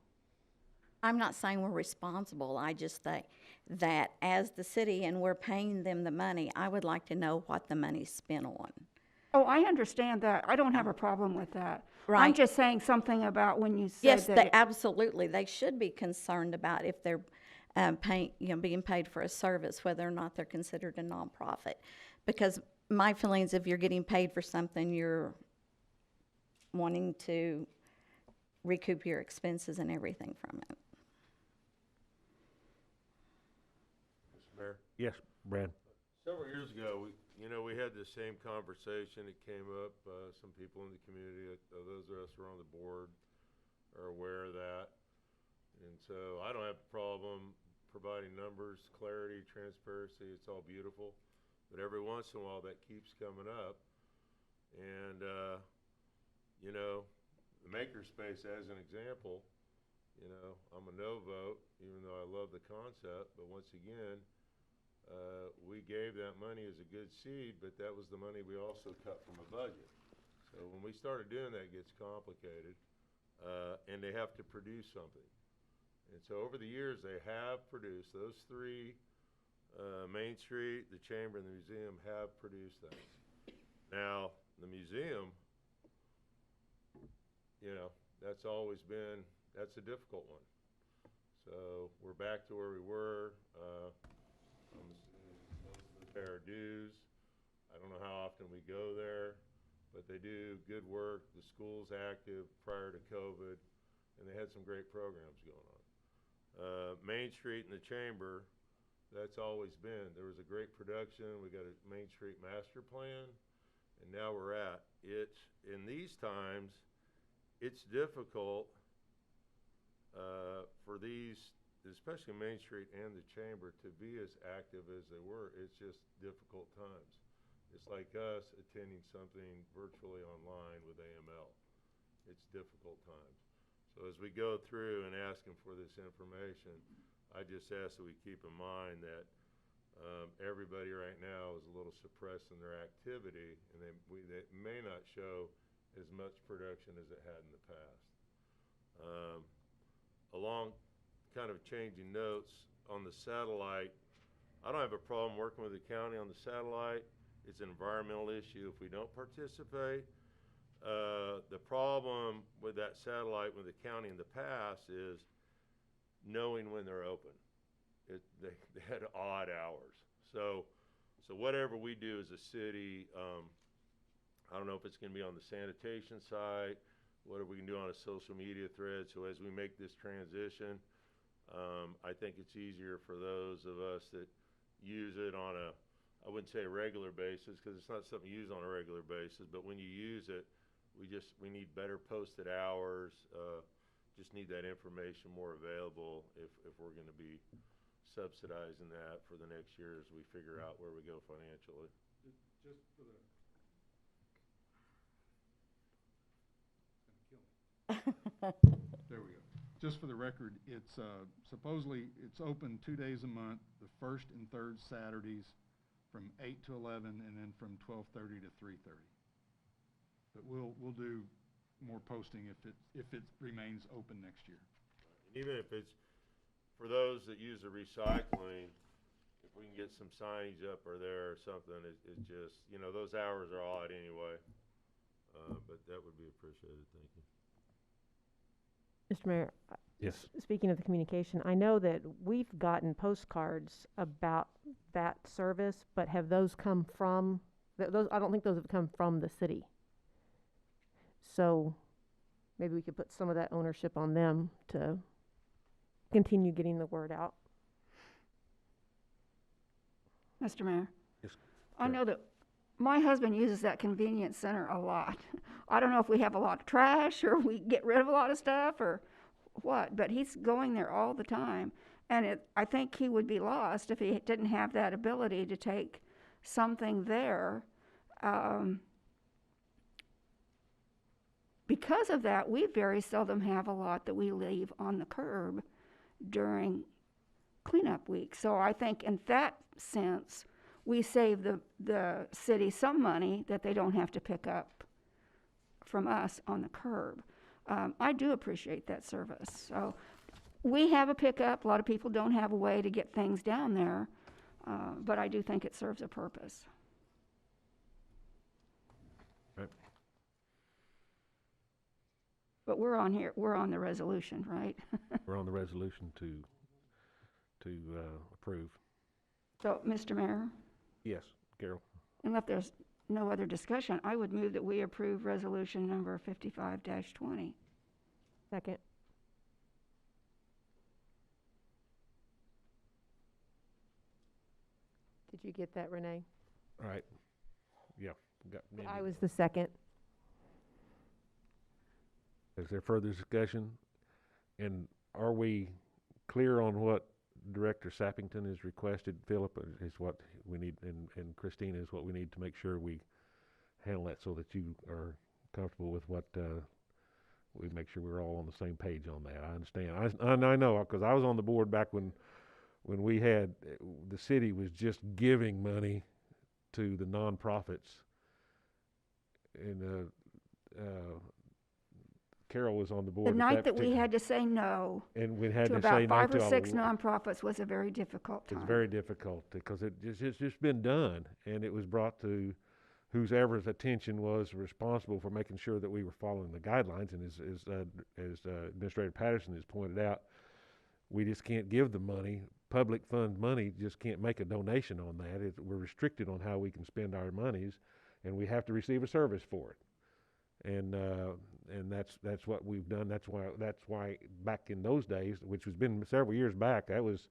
I'm not saying we're responsible. I just think that as the city and we're paying them the money, I would like to know what the money's spent on. Oh, I understand that. I don't have a problem with that. I'm Right. just saying something about when you said Yes, that. they, absolutely. They should be concerned about if they're being paid for a service, whether or not they're considered a nonprofit. Because my feelings, if you're getting paid for something, you're wanting to recoup your expenses and everything from it. Mr. Mayor? Yes, Brad? Several years ago, we had the same conversation. It came up. Some people in the community, those of us who are on the board, are aware of that. And so I don't have a problem providing numbers, clarity, transparency. It's all beautiful. But every once in a while, that keeps coming up. And, the makerspace, as an example, I'm a no vote, even though I love the concept. But once again, we gave that money as a good seed, but that was the money we also cut from a budget. So when we started doing that, it gets complicated, and they have to produce something. And so over the years, they have produced. Those three, Main Street, the Chamber, and the museum, have produced things. Now, the museum, you know, that's always been, that's a difficult one. So we're back to where we were. I'm assuming most of them pay our dues. I don't know how often we go there, but they do good work. The school's active prior to COVID, and they had some great programs going on. Main Street and the Chamber, that's always been. There was a great production. We got a Main Street master plan, and now we're at it. In these times, it's difficult for these, especially Main Street and the Chamber, to be as active as they were. It's just difficult times. It's like us attending something virtually online with AML. It's difficult times. So as we go through and asking for this information, I just ask that we keep in mind that everybody right now is a little suppressed in their activity, and they may not show as much production as it had in the past. Along kind of changing notes on the satellite, I don't have a problem working with the county on the satellite. It's an environmental issue if we don't participate. The problem with that satellite with the county in the past is knowing when they're open. They had odd hours. So whatever we do as a city, I don't know if it's going to be on the sanitation side, whatever we can do on a social media thread. So as we make this transition, I think it's easier for those of us that use it on a, I wouldn't say a regular basis, because it's not something you use on a regular basis, but when you use it, we need better posted hours, just need that information more available if we're going to be subsidizing that for the next year as we figure out where we go financially. Just for the, it's gonna kill me. There we go. Just for the record, it's supposedly it's open 2 days a month, the first and third Saturdays from 8 to 11, and then from 12:30 to 3:30. But we'll do more posting if it remains open next year. And even if it's for those that use the recycling, if we can get some signage up or there or something, it just, you know, those hours are odd anyway. But that would be appreciated. Thank you. Mr. Mayor, Yes. speaking of the communication, I know that we've gotten postcards about that service, but have those come from, those, I don't think those have come from the city. So maybe we could put some of that ownership on them to continue getting the word out. Mr. Mayor? Yes, I Karen. know that my husband uses that convenience center a lot. I don't know if we have a lot of trash or we get rid of a lot of stuff or what, but he's going there all the time. And I think he would be lost if he didn't have that ability to take something there. Because of that, we very seldom have a lot that we leave on the curb during cleanup week. So I think in that sense, we save the city some money that they don't have to pick up from us on the curb. I do appreciate that service. So we have a pickup. A lot of people don't have a way to get things down there, but I do think it serves a purpose. Right. But we're on the resolution, right? We're on the resolution to approve. So, Mr. Mayor, Yes, Carol. unless there's no other discussion, I would move that we approve resolution number 55-20. Second. Did you get that, Renee? All right. Yeah. Got I was the second. Is there further discussion? And are we clear on what Director Sappington has requested? Philip is what we need, and Christina is what we need to make sure we handle that so that you are comfortable with what we make sure we're all on the same page on that. I understand. I know, because I was on the board back when we had, the city was just giving money to the nonprofits. And Carol was on the board. The night that we had to say no and we had to to about say 5 no or to 6 nonprofits was a very difficult time. It's very difficult because it's just been done, and it was brought to whosever's attention was responsible for making sure that we were following the guidelines. And as Administrator Patterson has pointed out, we just can't give the money, public fund money, just can't make a donation on that. We're restricted on how we can spend our monies, and we have to receive a service for it. And that's what we've done. That's why back in those days, which has been several years back, that was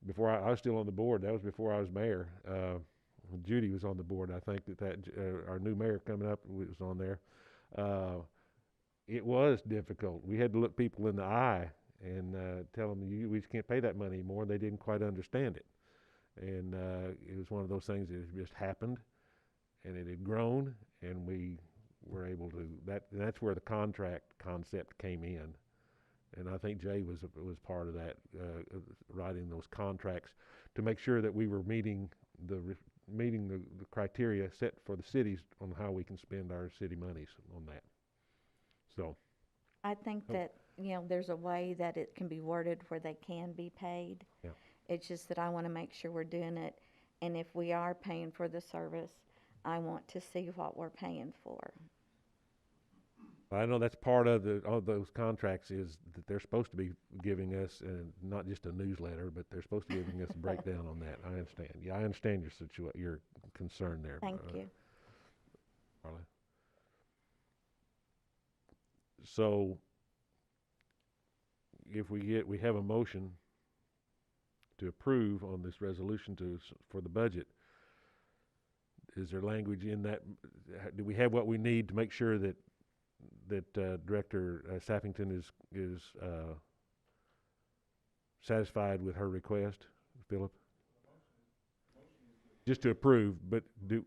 before I was still on the board. That was before I was mayor. Judy was on the board. I think that our new mayor coming up was on there. It was difficult. We had to look people in the eye and tell them, we just can't pay that money anymore. They didn't quite understand it. And it was one of those things that just happened, and it had grown, and we were able to, that's where the contract concept came in. And I think Jay was part of that, writing those contracts to make sure that we were meeting the criteria set for the cities on how we can spend our city monies on that. So I think that, there's a way that it can be worded where they can be paid. Yeah. It's just that I want to make sure we're doing it, and if we are paying for the service, I want to see what we're paying for. I know that's part of those contracts is that they're supposed to be giving us, not just a newsletter, but they're supposed to be giving us a breakdown on that. I understand. Yeah, I understand your concern there. Thank you. Marla. So if we have a motion to approve on this resolution for the budget, is there language in that? Do we have what we need to make sure that Director Sappington is satisfied with her request, Philip? Just to approve, but do.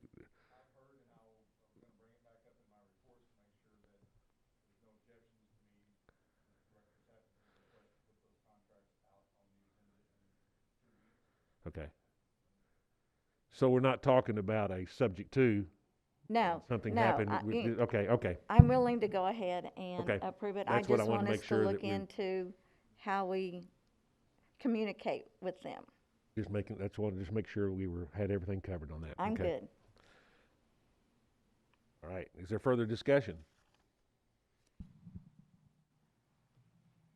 Okay. So we're not talking about a subject to. No, Something no, happened. Okay. I'm willing to go ahead and Okay. approve it. That's I what I just wanna want us make to sure look that we- into how we communicate with them. Just make sure we had everything covered on that. I'm Okay. good. All right. Is there further discussion?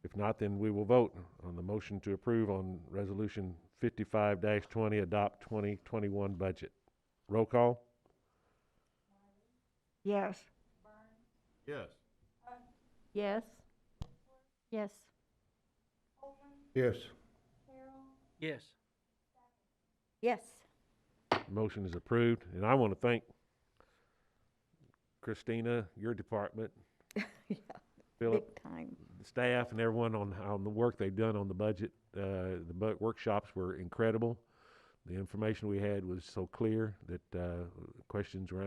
If not, then we will vote on the motion to approve on Resolution 55-20, adopt 2021 budget. Roll call? Yes. Yes. Yes. Yes. Yes. Yes. Yes. Motion is approved. And I want to thank Christina, your department, Yeah, Philip, big time. the staff, and everyone on the work they've done on the budget. The workshops were incredible. The information we had was so clear that a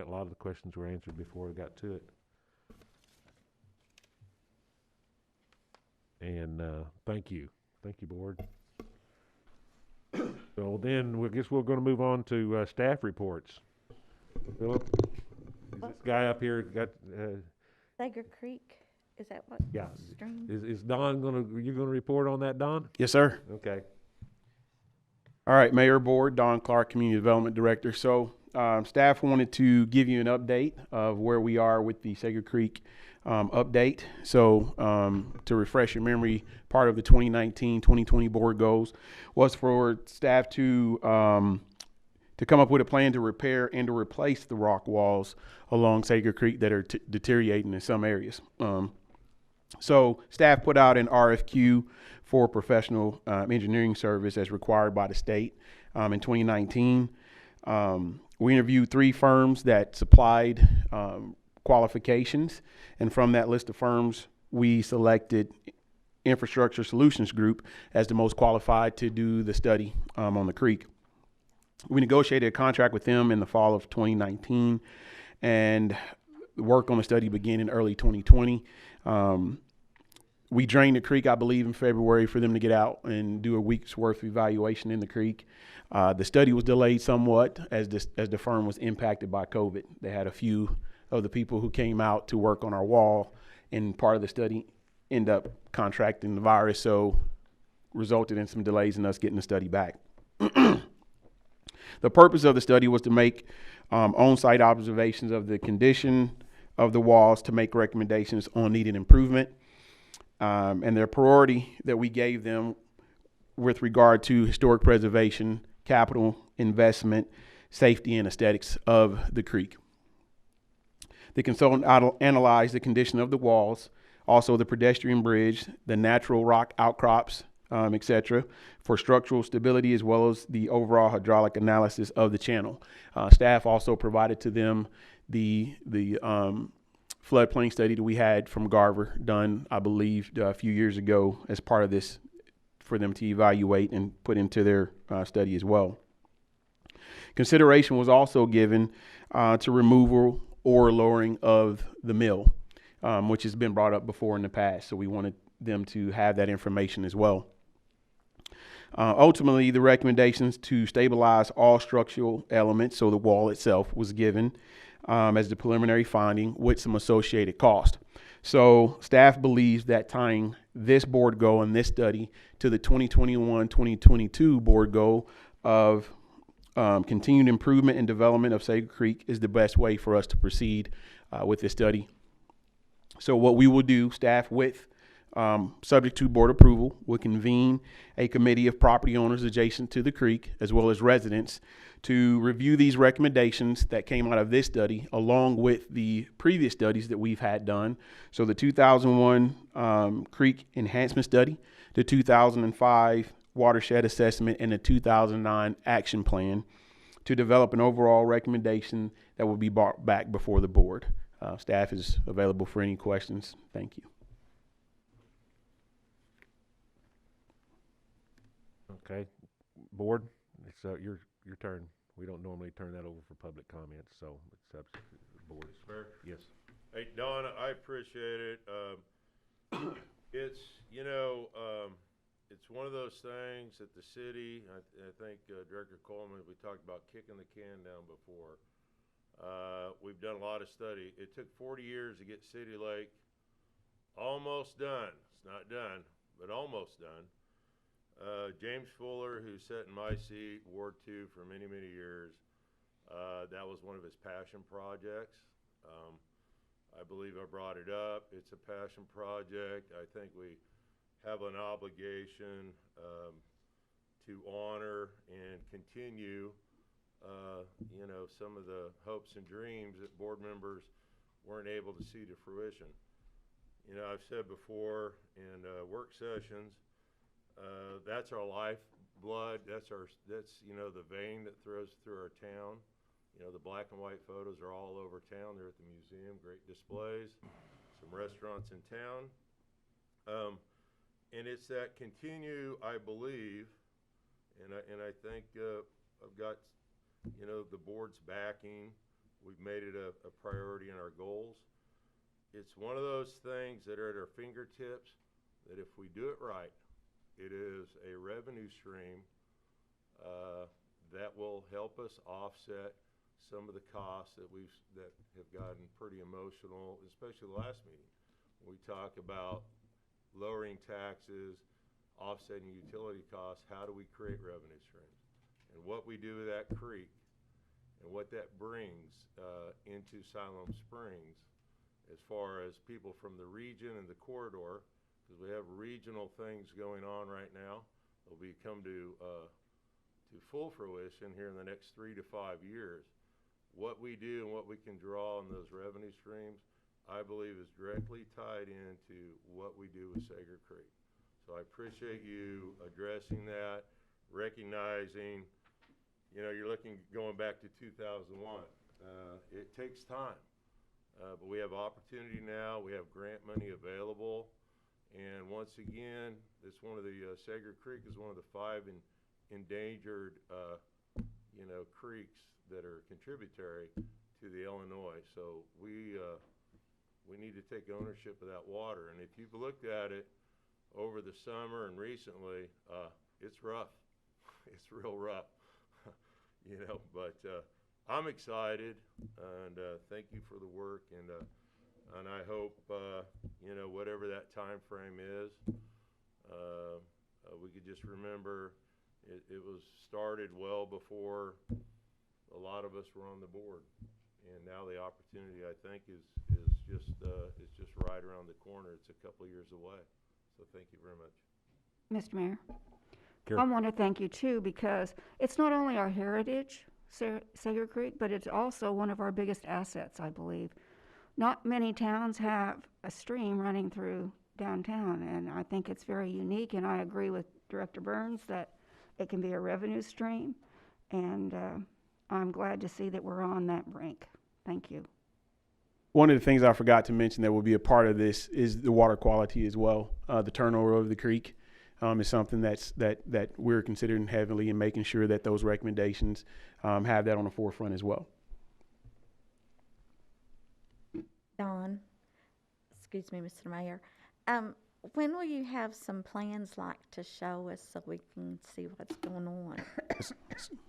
lot of the questions were answered before we got to it. And thank you, board. So then we're going to move on to staff reports. Philip, is this guy up here got? Sager Creek, is that what? Yeah. Stream? Is Don you gonna report on that, Don? Yes, sir. Okay. All right, Mayor, Board, Don Clark, Community Development Director. So staff wanted to give you an update of where we are with the Sager Creek update. So to refresh your memory, part of the 2019-2020 board goals was for staff to come up with a plan to repair and to replace the rock walls along Sager Creek that are deteriorating in some areas. So staff put out an RFQ for professional engineering service as required by the state in 2019. We interviewed 3 firms that supplied qualifications, and from that list of firms, we selected Infrastructure Solutions Group as the most qualified to do the study on the creek. We negotiated a contract with them in the fall of 2019, and work on the study began in early 2020. We drained the creek, I believe, in February for them to get out and do a week's worth of evaluation in the creek. The study was delayed somewhat as the firm was impacted by COVID. They had a few of the people who came out to work on our wall, and part of the study end up contracting the virus, so resulted in some delays in us getting the study back. The purpose of the study was to make on-site observations of the condition of the walls to make recommendations on needed improvement. And their priority that we gave them with regard to historic preservation, capital investment, safety, and aesthetics of the creek. The consultant analyzed the condition of the walls, also the pedestrian bridge, the natural rock outcrops, etc., for structural stability, as well as the overall hydraulic analysis of the channel. Staff also provided to them the floodplain study that we had from Garver done, I believe, a few years ago as part of this for them to evaluate and put into their study as well. Consideration was also given to removal or lowering of the mill, which has been brought up before in the past. So we wanted them to have that information as well. Ultimately, the recommendations to stabilize all structural elements, so the wall itself, was given as the preliminary finding with some associated cost. So staff believes that tying this board goal and this study to the 2021-2022 board goal of continued improvement and development of Sager Creek is the best way for us to proceed with this study. So what we will do, staff with subject to board approval, will convene a committee of property owners adjacent to the creek, as well as residents, to review these recommendations that came out of this study, along with the previous studies that we've had done. So the 2001 Creek Enhancement Study, the 2005 Watershed Assessment, and the 2009 Action Plan, to develop an overall recommendation that will be brought back before the board. Staff is available for any questions. Thank you. Okay, board, it's your turn. We don't normally turn that over for public comments, so it's up to the board. Fair? Yes. Hey, Don, I appreciate it. It's, it's one of those things that the city, I think Director Coleman, we talked about kicking the can down before. We've done a lot of study. It took 40 years to get City Lake almost done. It's not done, but almost done. James Fuller, who sat in my seat, Ward 2, for many, many years, that was one of his passion projects. I believe I brought it up. It's a passion project. I think we have an obligation to honor and continue, some of the hopes and dreams that board members weren't able to see to fruition. I've said before in work sessions, that's our lifeblood. That's the vein that throws through our town. The black and white photos are all over town. They're at the museum, great displays, some restaurants in town. And it's that continue, I believe, and I think I've got, the board's backing. We've made it a priority in our goals. It's one of those things that are at our fingertips that if we do it right, it is a revenue stream that will help us offset some of the costs that have gotten pretty emotional, especially the last meeting. We talk about lowering taxes, offsetting utility costs. How do we create revenue streams? And what we do with that creek and what that brings into Siloam Springs, as far as people from the region and the corridor, because we have regional things going on right now that will come to full fruition here in the next 3 to 5 years. What we do and what we can draw on those revenue streams, I believe, is directly tied into what we do with Sager Creek. So I appreciate you addressing that, recognizing, you're going back to 2001. It takes time, but we have opportunity now. We have grant money available. And once again, it's one of the, Sager Creek is one of the 5 endangered, creeks that are contributory to the Illinois. So we need to take ownership of that water. And if you've looked at it over the summer and recently, it's rough. It's real rough, but I'm excited, and thank you for the work, and I hope, whatever that time frame is, we could just remember it was started well before a lot of us were on the board. And now the opportunity, I think, is just right around the corner. It's a couple of years away. So thank you very much. Mr. Mayor, Carol. I want to thank you too, because it's not only our heritage, Sager Creek, but it's also one of our biggest assets, I believe. Not many towns have a stream running through downtown, and I think it's very unique, and I agree with Director Burns that it can be a revenue stream, and I'm glad to see that we're on that brink. Thank you. One of the things I forgot to mention that will be a part of this is the water quality as well. The turnover of the creek is something that we're considering heavily and making sure that those recommendations have that on the forefront as well. Don, excuse me, Mr. Mayor. When will you have some plans like to show us so we can see what's going on?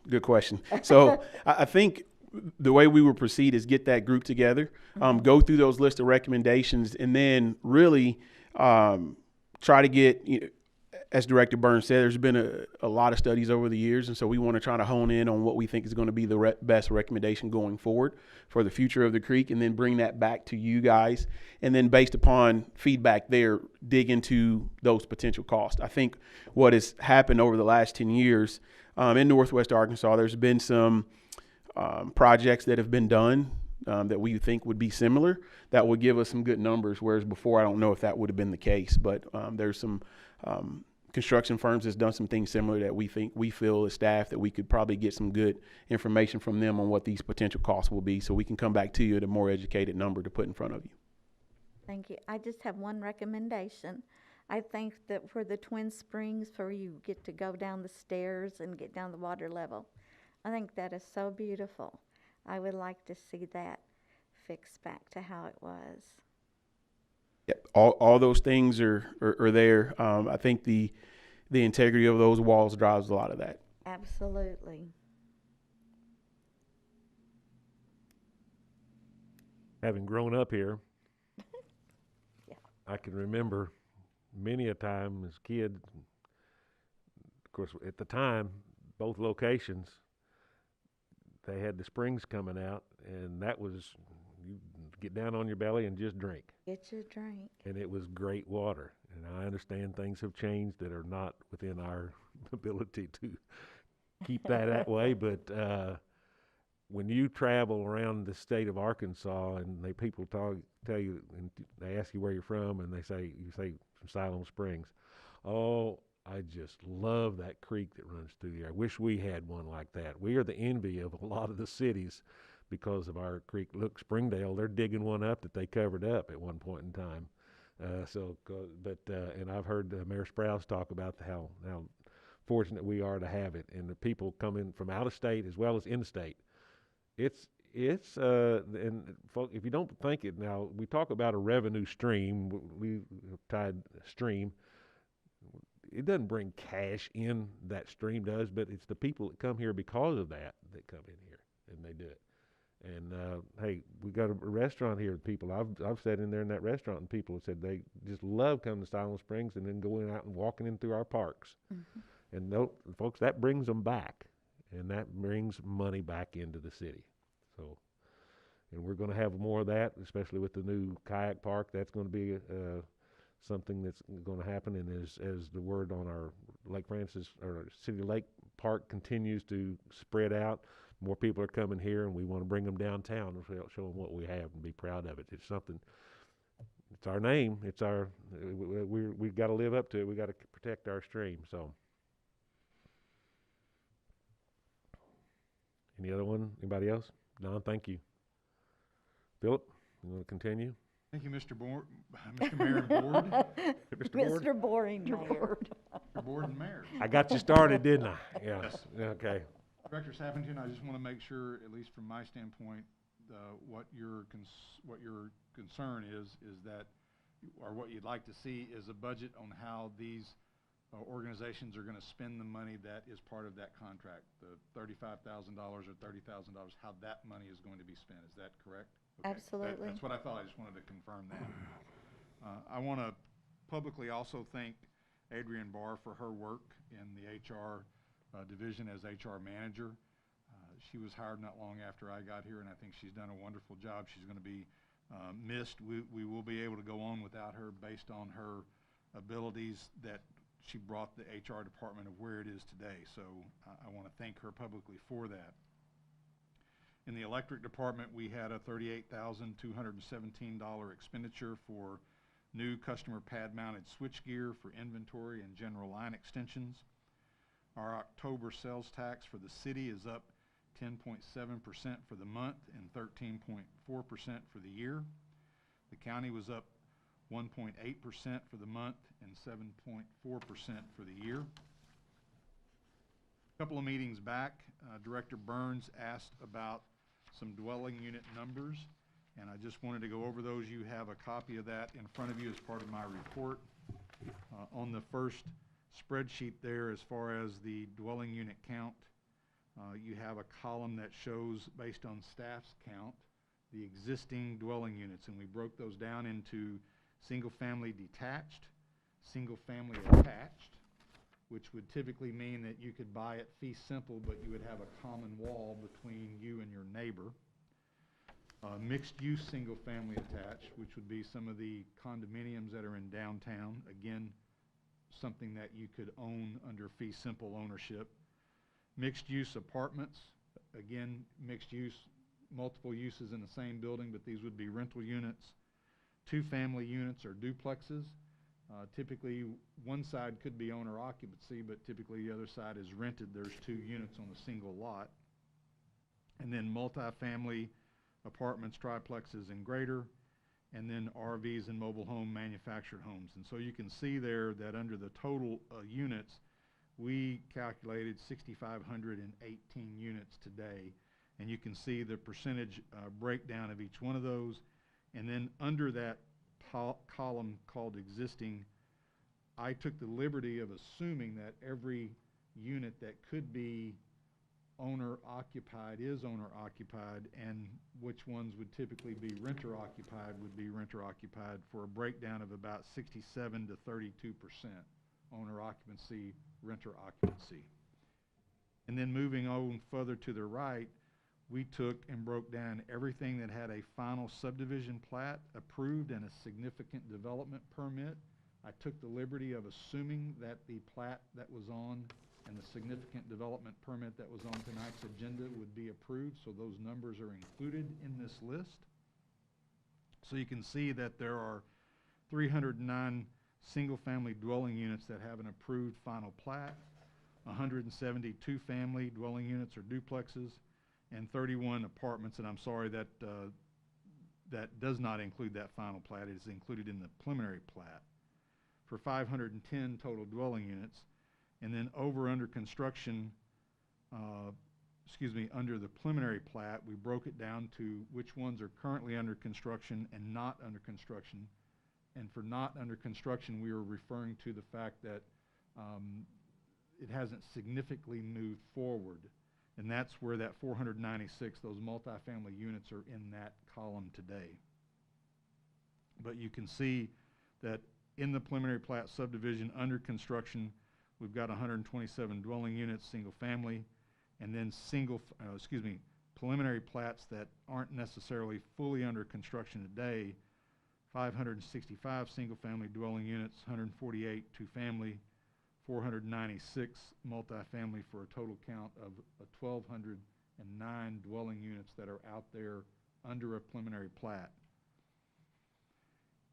Good question. So I think the way we will proceed is get that group together, go through those list of recommendations, and then really try to get, as Director Burns said, there's been a lot of studies over the years, and so we want to try to hone in on what we think is going to be the best recommendation going forward for the future of the creek, and then bring that back to you guys, and then based upon feedback there, dig into those potential costs. I think what has happened over the last 10 years in Northwest Arkansas, there's been some projects that have been done that we think would be similar that would give us some good numbers, whereas before I don't know if that would have been the case, but there's some construction firms that's done some things similar that we feel as staff that we could probably get some good information from them on what these potential costs will be, so we can come back to you at a more educated number to put in front of you. Thank you. I just have one recommendation. I think that for the Twin Springs, where you get to go down the stairs and get down the water level, I think that is so beautiful. I would like to see that fixed back to how it was. Yep. All those things are there. I think the integrity of those walls drives a lot of that. Absolutely. Having grown up here, Yeah. I can remember many a time as a kid, of course, at the time, both locations, they had the springs coming out, and that was, you get down on your belly and just drink. Get your drink. And it was great water. And I understand things have changed that are not within our ability to keep that way. But when you travel around the state of Arkansas and people tell you, and they ask you where you're from, and you say from Siloam Springs, oh, I just love that creek that runs through there. I wish we had one like that. We are the envy of a lot of the cities because of our creek. Look, Springdale, they're digging one up that they covered up at one point in time. And I've heard Mayor Sprouse talk about how fortunate we are to have it, and the people coming from out of state as well as in state. And folks, if you don't think it, now we talk about a revenue stream, we tied stream. It doesn't bring cash in, that stream does, but it's the people that come here because of that come in here, and they do it. And hey, we got a restaurant here. People, I've sat in there in that restaurant, and people have said they just love coming to Siloam Springs and then going out and walking in through our parks. Mm-hmm. And folks, that brings them back, and that brings money back into the city. So, and we're going to have more of that, especially with the new kayak park. That's going to be something that's going to happen. And as the word on our Lake Francis or City Lake Park continues to spread out, more people are coming here, and we want to bring them downtown and show them what we have and be proud of it. It's something. It's our name. It's our. We've got to live up to it. We got to protect our stream. So, any other one? Anybody else? Don, thank you. Philip, you want to continue? Thank you, Mr. Mayor and Board. Mr. Boring Mayor. Mr. Board and Mayor. I got you started, didn't I? Yeah. Yes. Okay. Director Sappington, I just want to make sure, at least from my standpoint, what your concern is that, or what you'd like to see is a budget on how these organizations are going to spend the money that is part of that contract, the $35,000 or $30,000, how that money is going to be spent. Is that correct? Okay. Absolutely. That's what I thought. I just wanted to confirm that. I want to publicly also thank Adrienne Barr for her work in the HR division as HR manager. She was hired not long after I got here, and I think she's done a wonderful job. She's going to be missed. We will be able to go on without her based on her abilities that she brought the HR department of where it is today. So I want to thank her publicly for that. In the electric department, we had a $38,217 expenditure for new customer pad-mounted switchgear for inventory and general line extensions. Our October sales tax for the city is up 10.7% for the month and 13.4% for the year. The county was up 1.8% for the month and 7.4% for the year. A couple of meetings back, Director Burns asked about some dwelling unit numbers, and I just wanted to go over those. You have a copy of that in front of you as part of my report. On the first spreadsheet there, as far as the dwelling unit count, you have a column that shows, based on staff's count, the existing dwelling units, and we broke those down into single-family detached, single-family attached, which would typically mean that you could buy it fee simple, but you would have a common wall between you and your neighbor. Mixed-use single-family attached, which would be some of the condominiums that are in downtown. Again, something that you could own under fee simple ownership. Mixed-use apartments, again, mixed use, multiple uses in the same building, but these would be rental units. Two-family units or duplexes. Typically, one side could be owner occupancy, but typically the other side is rented. There's two units on a single lot. And then multifamily apartments, triplexes, and greater, and then RVs and mobile home manufactured homes. And so you can see there that under the total units, we calculated 6,518 units today. And you can see the percentage breakdown of each one of those. And then under that column called existing, I took the liberty of assuming that every unit that could be owner occupied is owner occupied, and which ones would typically be renter occupied would be renter occupied, for a breakdown of about 67 to 32% owner occupancy, renter occupancy. And then moving on further to the right, we took and broke down everything that had a final subdivision plat approved and a significant development permit. I took the liberty of assuming that the plat that was on and the significant development permit that was on tonight's agenda would be approved, so those numbers are included in this list. So you can see that there are 309 single-family dwelling units that have an approved final plat, 172 family dwelling units or duplexes, and 31 apartments, and I'm sorry that that does not include that final plat. It is included in the preliminary plat, for 510 total dwelling units. And then under construction, under the preliminary plat, we broke it down to which ones are currently under construction and not under construction. And for not under construction, we were referring to the fact that it hasn't significantly moved forward. And that's where that 496, those multifamily units, are in that column today. But you can see that in the preliminary plat subdivision under construction, we've got 127 dwelling units, single family, and then preliminary plats that aren't necessarily fully under construction today, 565 single family dwelling units, 148 two family, 496 multifamily, for a total count of 1,209 dwelling units that are out there under a preliminary plat.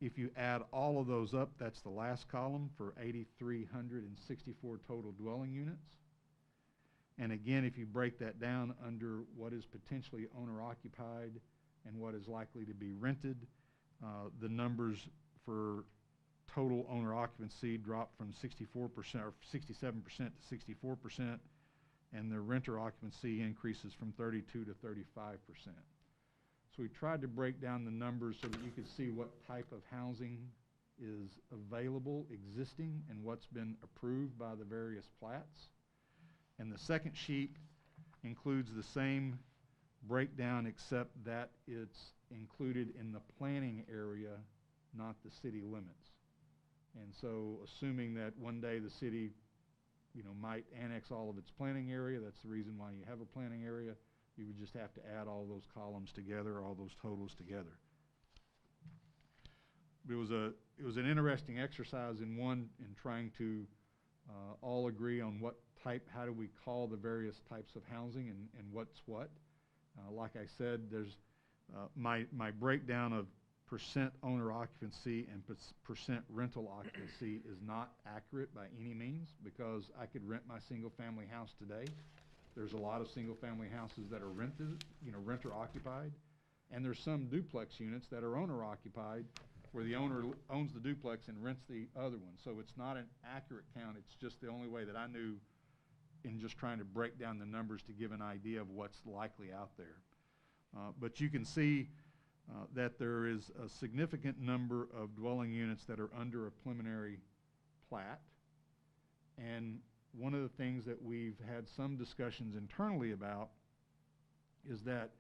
If you add all of those up, that's the last column, for 8,364 total dwelling units. And again, if you break that down under what is potentially owner occupied and what is likely to be rented, the numbers for total owner occupancy dropped from 64% or 67% to 64%, and the renter occupancy increases from 32 to 35%. So we tried to break down the numbers so that you could see what type of housing is available, existing, and what's been approved by the various plats. And the second sheet includes the same breakdown, except that it's included in the planning area, not the city limits. And so assuming that one day the city, might annex all of its planning area, that's the reason why you have a planning area, You would just have to add all those columns together, all those totals together. It was an interesting exercise in trying to all agree on how do we call the various types of housing and what's what. Like I said, there's my breakdown of percent owner occupancy and percent rental occupancy is not accurate by any means, because I could rent my single family house today. There's a lot of single family houses that are rented, renter occupied, and there's some duplex units that are owner occupied, where the owner owns the duplex and rents the other one. So it's not an accurate count. It's just the only way that I knew in just trying to break down the numbers to give an idea of what's likely out there. But you can see that there is a significant number of dwelling units that are under a preliminary plat. And one of the things that we've had some discussions internally about is that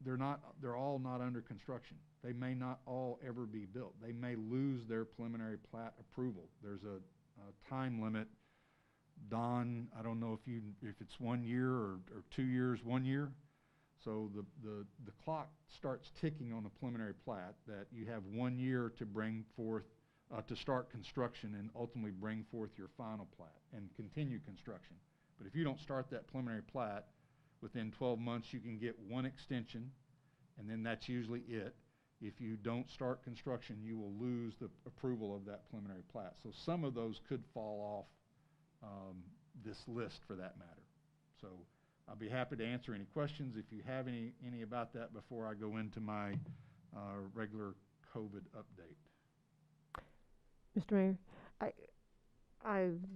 they're all not under construction. They may not all ever be built. They may lose their preliminary plat approval. There's a time limit. Don, I don't know if it's 1 year or 2 years, 1 year. So the clock starts ticking on the preliminary plat that you have 1 year to bring forth, to start construction and ultimately bring forth your final plat and continue construction. But if you don't start that preliminary plat, within 12 months you can get one extension, and then that's usually it. If you don't start construction, you will lose the approval of that preliminary plat. So some of those could fall off this list for that matter. So I'll be happy to answer any questions if you have any about that before I go into my regular COVID update. Mr. Mayor,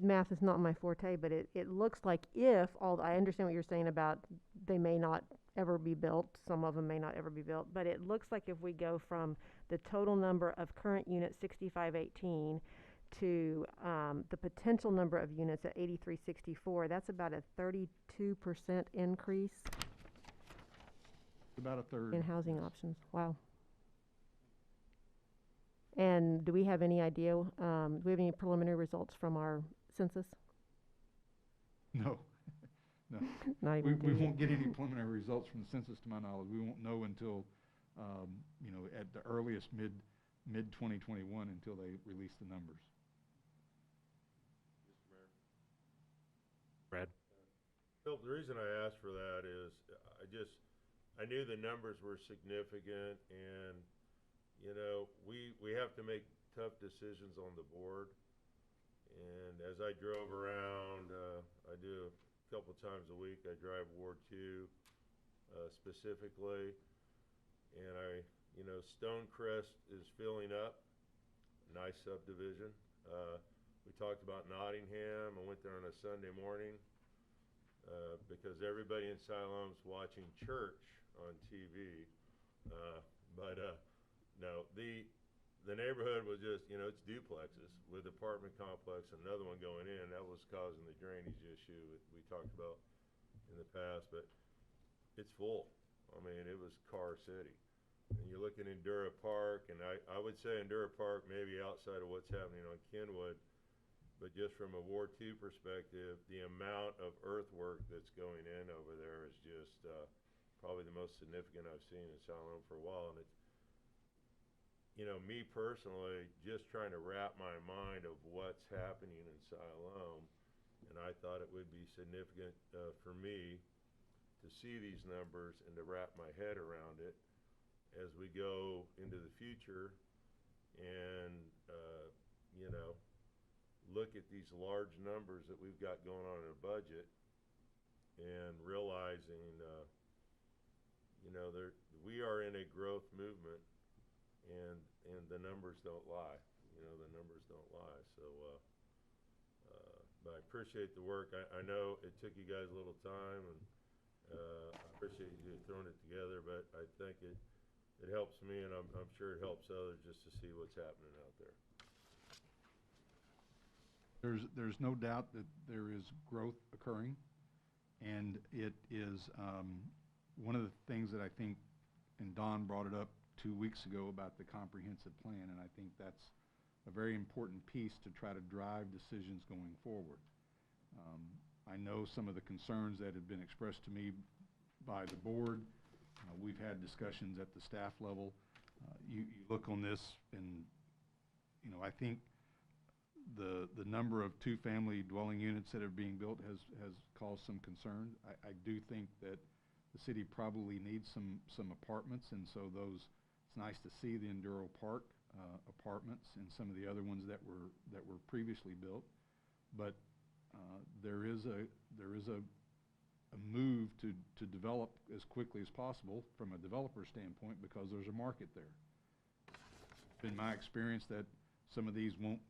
math is not my forte, but it looks like I understand what you're saying about they may not ever be built, some of them may not ever be built, but it looks like if we go from the total number of current units, 6518, to the potential number of units at 8364, that's about a 32% increase About a third. in housing options. Wow. And do we have any idea, do we have any preliminary results from our census? No. No. Not even We won't get any preliminary results from the census to my knowledge. We won't know until, at the earliest mid 2021 until they release the numbers. Mr. Mayor. Brad? Phil, the reason I asked for that is I knew the numbers were significant, and we have to make tough decisions on the board. And as I drove around, I do a couple times a week. I drive Ward 2 specifically, and Stonecrest is filling up. Nice subdivision. We talked about Nottingham. I went there on a Sunday morning because everybody in Siloam's watching church on TV. No, the neighborhood was just, it's duplexes with apartment complex, another one going in. That was causing the drainage issue that we talked about in the past, but it's full. I mean, it was car city. And you look at Endura Park, and I would say Endura Park maybe outside of what's happening on Kenwood, but just from a Ward 2 perspective, the amount of earthwork that's going in over there is just probably the most significant I've seen in Siloam for a while. And it's, me personally, just trying to wrap my mind of what's happening in Siloam, and I thought it would be significant for me to see these numbers and to wrap my head around it as we go into the future and, look at these large numbers that we've got going on in a budget and realizing, we are in a growth movement. And the numbers don't lie. The numbers don't lie. So, but I appreciate the work. I know it took you guys a little time, and I appreciate you throwing it together. But I think it helps me, and I'm sure it helps others just to see what's happening out there. There's no doubt that there is growth occurring, and it is one of the things that I think, and Don brought it up 2 weeks ago about the comprehensive plan, and I think that's a very important piece to try to drive decisions going forward. I know some of the concerns that have been expressed to me by the board. We've had discussions at the staff level. You look on this and, you know, I think the number of two-family dwelling units that are being built has caused some concern. I do think that the city probably needs some apartments, and so it's nice to see the Endura Park apartments and some of the other ones that were previously built. But there is a move to develop as quickly as possible from a developer standpoint because there's a market there. It's been my experience that some of these won't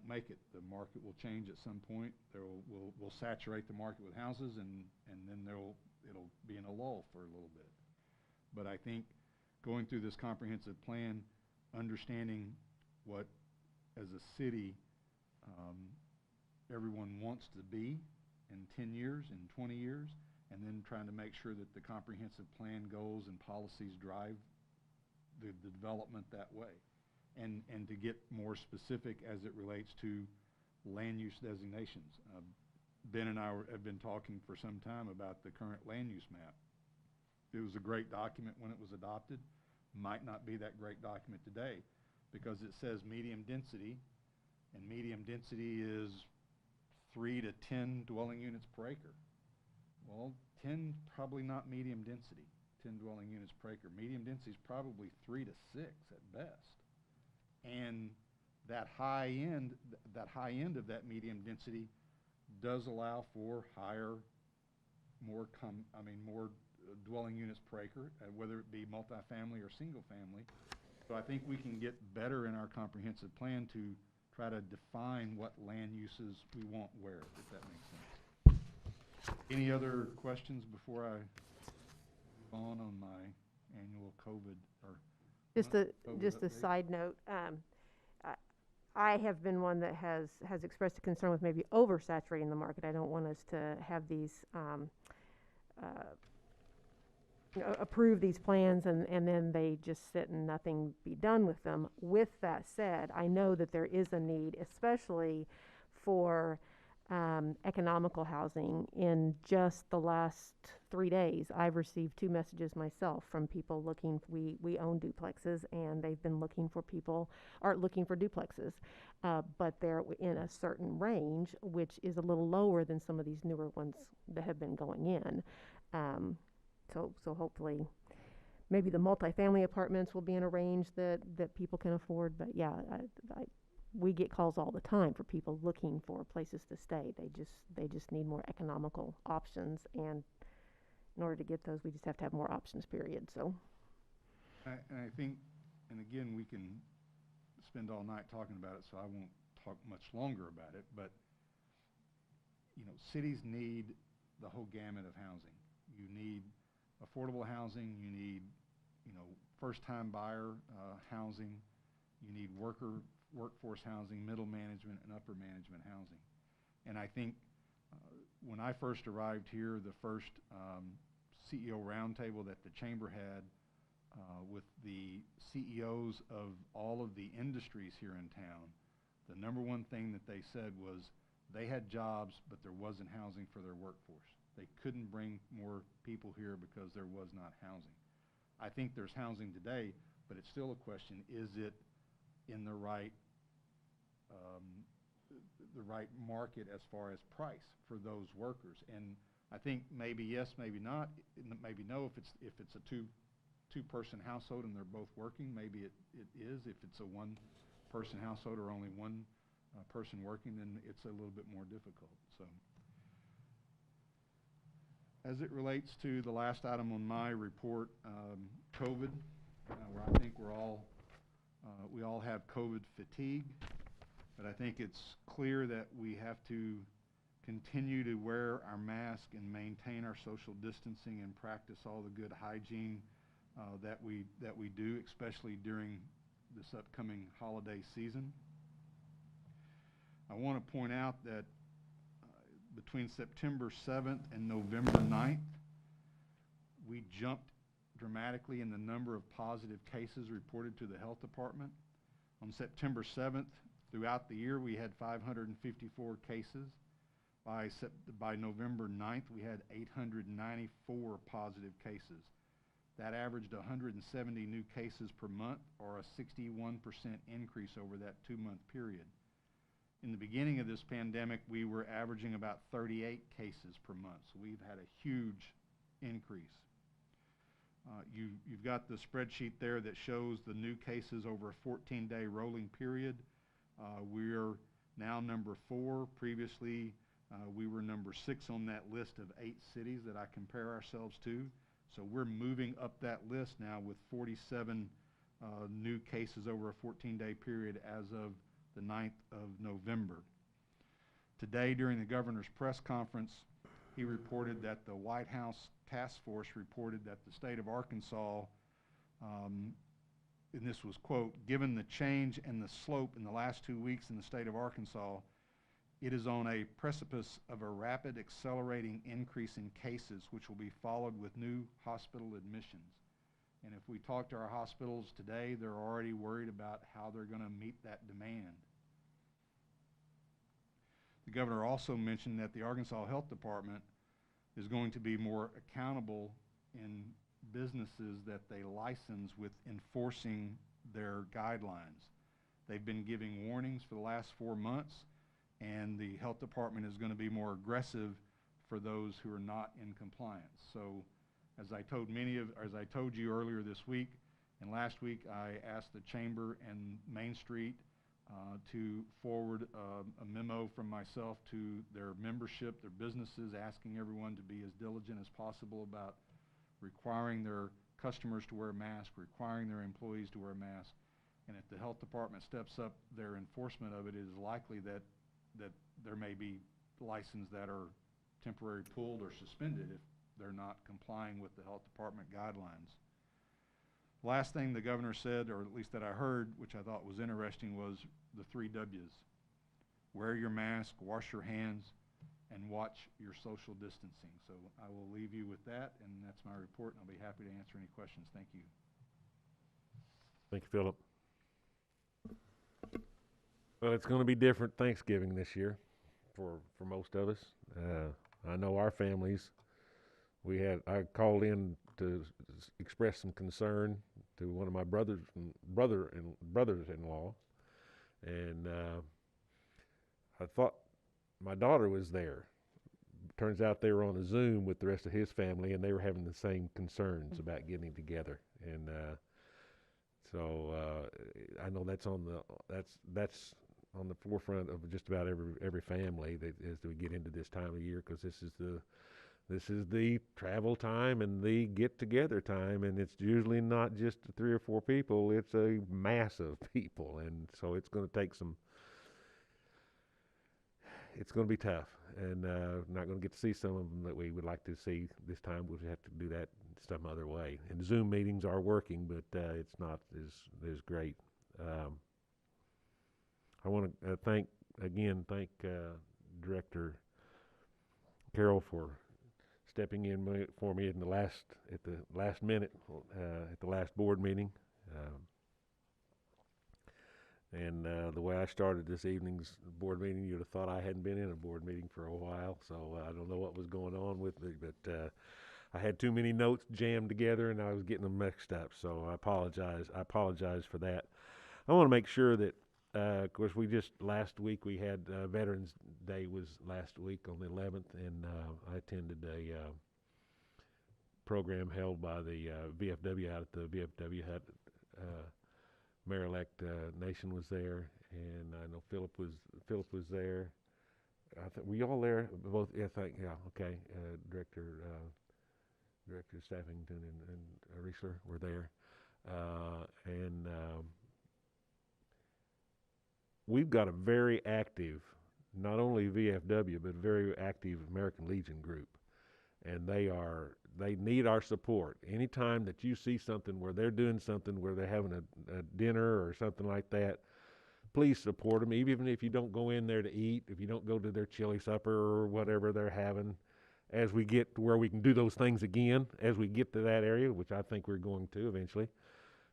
make it. The market will change at some point. We'll saturate the market with houses, and then it'll be in a lull for a little bit. But I think going through this comprehensive plan, understanding what, as a city, everyone wants to be in 10 years, in 20 years, and then trying to make sure that the comprehensive plan goals and policies drive the development that way. And to get more specific as it relates to land use designations. Ben and I have been talking for some time about the current land use map. It was a great document when it was adopted. Might not be that great document today because it says medium density, and medium density is 3 to 10 dwelling units per acre. Well, 10 probably not medium density, 10 dwelling units per acre. Medium density is probably 3 to 6 at best. And that high end of that medium density does allow for more dwelling units per acre, whether it be multifamily or single family. So I think we can get better in our comprehensive plan to try to define what land uses we want where, if that makes sense. Any other questions before I move on my annual COVID or Just a update? side note, I have been one that has expressed a concern with maybe oversaturating the market. I don't want us to have these, approve these plans and then they just sit and nothing be done with them. With that said, I know that there is a need, especially for economical housing. In just the last 3 days, I've received 2 messages myself from people looking. We own duplexes, and they've been looking for duplexes, but they're in a certain range, which is a little lower than some of these newer ones that have been going in. So hopefully, maybe the multifamily apartments will be in a range that people can afford. But yeah, we get calls all the time for people looking for places to stay. They just need more economical options, and in order to get those, we just have to have more options, period. So I think, and again, we can spend all night talking about it, so I won't talk much longer about it, but you know, cities need the whole gamut of housing. You need affordable housing, you need, you know, first-time buyer housing, you need workforce housing, middle management, and upper management housing. And I think when I first arrived here, the first CEO roundtable that the chamber had with the CEOs of all of the industries here in town, the number one thing that they said was they had jobs, but there wasn't housing for their workforce. They couldn't bring more people here because there was not housing. I think there's housing today, but it's still a question, is it in the right market as far as price for those workers? And I think maybe yes, maybe not, maybe no. If it's a two-person household and they're both working, maybe it is. If it's a one-person household or only one person working, then it's a little bit more difficult. So, as it relates to the last item on my report, COVID, where I think we all have COVID fatigue, but I think it's clear that we have to continue to wear our mask and maintain our social distancing and practice all the good hygiene that we do, especially during this upcoming holiday season. I want to point out that between September 7th and November 9th, we jumped dramatically in the number of positive cases reported to the health department. On September 7th, throughout the year, we had 554 cases. By November 9th, we had 894 positive cases. That averaged 170 new cases per month, or a 61% increase over that 2-month period. In the beginning of this pandemic, we were averaging about 38 cases per month, so we've had a huge increase. You've got the spreadsheet there that shows the new cases over a 14-day rolling period. We're now number 4. Previously, we were number 6 on that list of 8 cities that I compare ourselves to. So we're moving up that list now with 47 new cases over a 14-day period as of the 9th of November. Today, during the governor's press conference, he reported that the White House task force reported that the state of Arkansas, and this was, quote, given the change in the slope in the last 2 weeks in the state of Arkansas, it is on a precipice of a rapid accelerating increase in cases, which will be followed with new hospital admissions. And if we talk to our hospitals today, they're already worried about how they're going to meet that demand. The governor also mentioned that the Arkansas Health Department is going to be more accountable in businesses that they license with enforcing their guidelines. They've been giving warnings for the last 4 months, and the health department is going to be more aggressive for those who are not in compliance. So as I told you earlier this week and last week, I asked the Chamber and Main Street to forward a memo from myself to their membership, their businesses, asking everyone to be as diligent as possible about requiring their customers to wear a mask, requiring their employees to wear a mask. And if the health department steps up their enforcement of it, it is likely that there may be licenses that are temporarily pulled or suspended if they're not complying with the health department guidelines. Last thing the governor said, or at least that I heard, which I thought was interesting, was the 3 W's. Wear your mask, wash your hands, and watch your social distancing. So I will leave you with that, and that's my report, and I'll be happy to answer any questions. Thank you. Thank you, Philip. Well, it's going to be different Thanksgiving this year for most of us. I know our families. I called in to express some concern to one of my brothers-in-law, and I thought my daughter was there. Turns out they were on a Zoom with the rest of his family, and they were having the same concerns about getting together. And so I know that's on the forefront of just about every family as we get into this time of year, because this is the travel time and the get-together time, and it's usually not just 3 or 4 people, it's a mass of people, and so it's going to take it's going to be tough, and not going to get to see some of them that we would like to see this time. We'll have to do that some other way. And Zoom meetings are working, but it's not as great. I want to thank Director Carroll for stepping in for me at the last minute at the last board meeting. And the way I started this evening's board meeting, you'd have thought I hadn't been in a board meeting for a while, so I don't know what was going on with me, but I had too many notes jammed together and I was getting them mixed up, so I apologize. I apologize for that. I want to make sure that, of course, last week we had Veterans Day was last week on the 11th, and I attended a program held by the VFW out at the VFW hut. Mayor-elect Nation was there, and I know Philip was there. Were you all there? Both? Yeah, okay. Director Staffington and Riesler were there, and we've got a very active, not only VFW, but very active American Legion group, and they need our support. Anytime that you see something where they're doing something, where they're having a dinner or something like that, please support them, even if you don't go in there to eat, if you don't go to their chili supper or whatever they're having. As we get to where we can do those things again, as we get to that area, which I think we're going to eventually,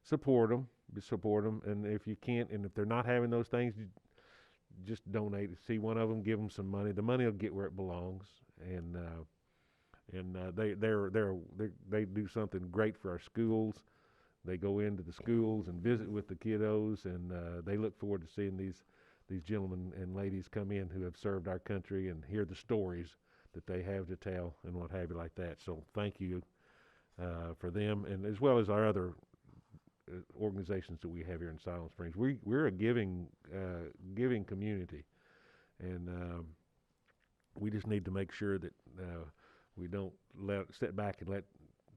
support them, and if you can't, and if they're not having those things, just donate. See one of them, give them some money. The money will get where it belongs, and they do something great for our schools. They go into the schools and visit with the kiddos, and they look forward to seeing these gentlemen and ladies come in who have served our country and hear the stories that they have to tell and what have you like that. So thank you for them, and as well as our other organizations that we have here in Siloam Springs. We're a giving community, and we just need to make sure that we don't sit back and let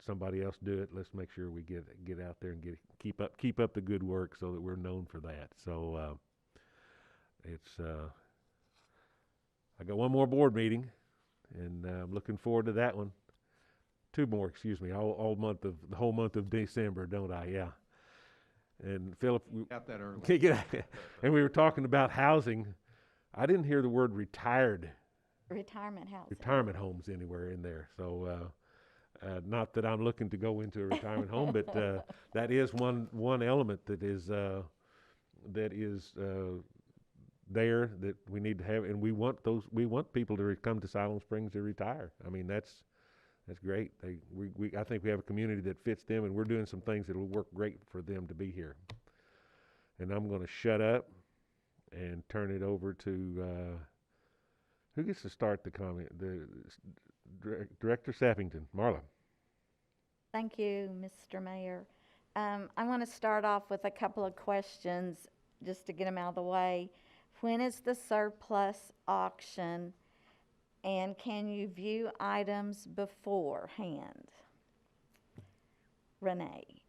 somebody else do it. Let's make sure we get out there and keep up the good work so that we're known for that. So I got one more board meeting, and I'm looking forward to that one. Two more, excuse me, the whole month of December, don't I? Yeah. And Philip, Got that early. and we were talking about housing. I didn't hear the word retirement homes anywhere in there. So, not that I'm looking to go into a retirement home, but that is one element that is there that we need to have, and we want people to come to Siloam Springs to retire. I mean, that's great. I think we have a community that fits them, and we're doing some things that will work great for them to be here. And I'm going to shut up and turn it over to who gets to start the comment? Director Sappington, Marla. Thank you, Mr. Mayor. I want to start off with a couple of questions just to get them out of the way. When is the surplus auction, and can you view items beforehand? Renee.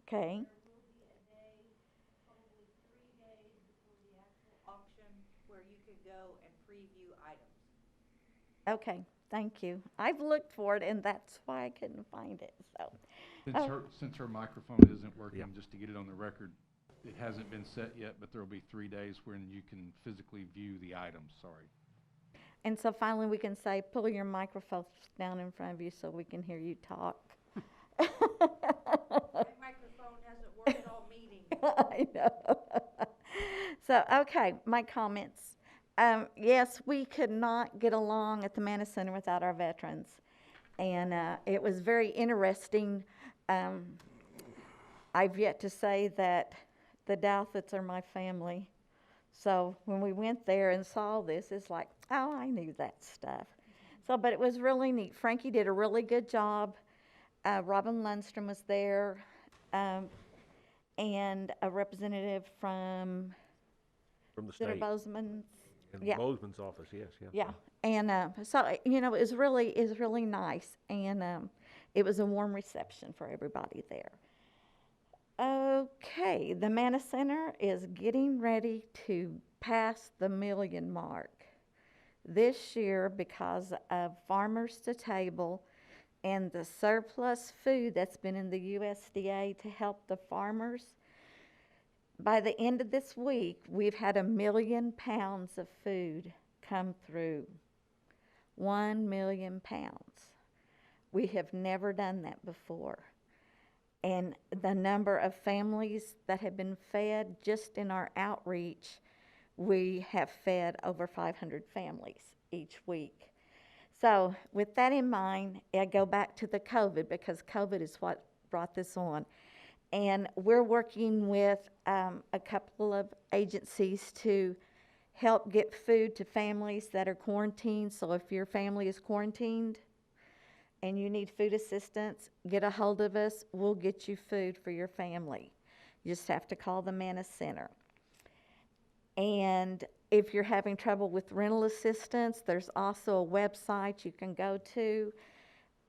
Okay. Okay, thank you. I've looked for it, and that's why I couldn't find it, so. Since her microphone isn't working, just to get it on the record, it hasn't been set yet, but there will be 3 days when you can physically view the items, sorry. And so finally, we can say, pull your microphone down in front of you so we can hear you talk. My microphone hasn't worked all meeting. I know. So, okay, my comments. Yes, we could not get along at the Manna Center without our veterans. And it was very interesting. I've yet to say that the Douthits are my family. So when we went there and saw this, it's like, oh, I knew that stuff. So, but it was really neat. Frankie did a really good job. Robin Lundstrom was there, and a representative from the Senator state. Bozeman's. In Yeah. Bozeman's office, yes. Yeah, and so it was really nice, and it was a warm reception for everybody there. Okay, the Manna Center is getting ready to pass the 1 million mark this year because of Farmers to Table and the surplus food that's been in the USDA to help the farmers. By the end of this week, we've had 1 million pounds of food come through. 1 million pounds. We have never done that before. And the number of families that have been fed, just in our outreach, we have fed over 500 families each week. So with that in mind, I go back to the COVID, because COVID is what brought this on. And we're working with a couple of agencies to help get food to families that are quarantined. So if your family is quarantined and you need food assistance, get a hold of us. We'll get you food for your family. You just have to call the Manna Center. And if you're having trouble with rental assistance, there's also a website you can go to.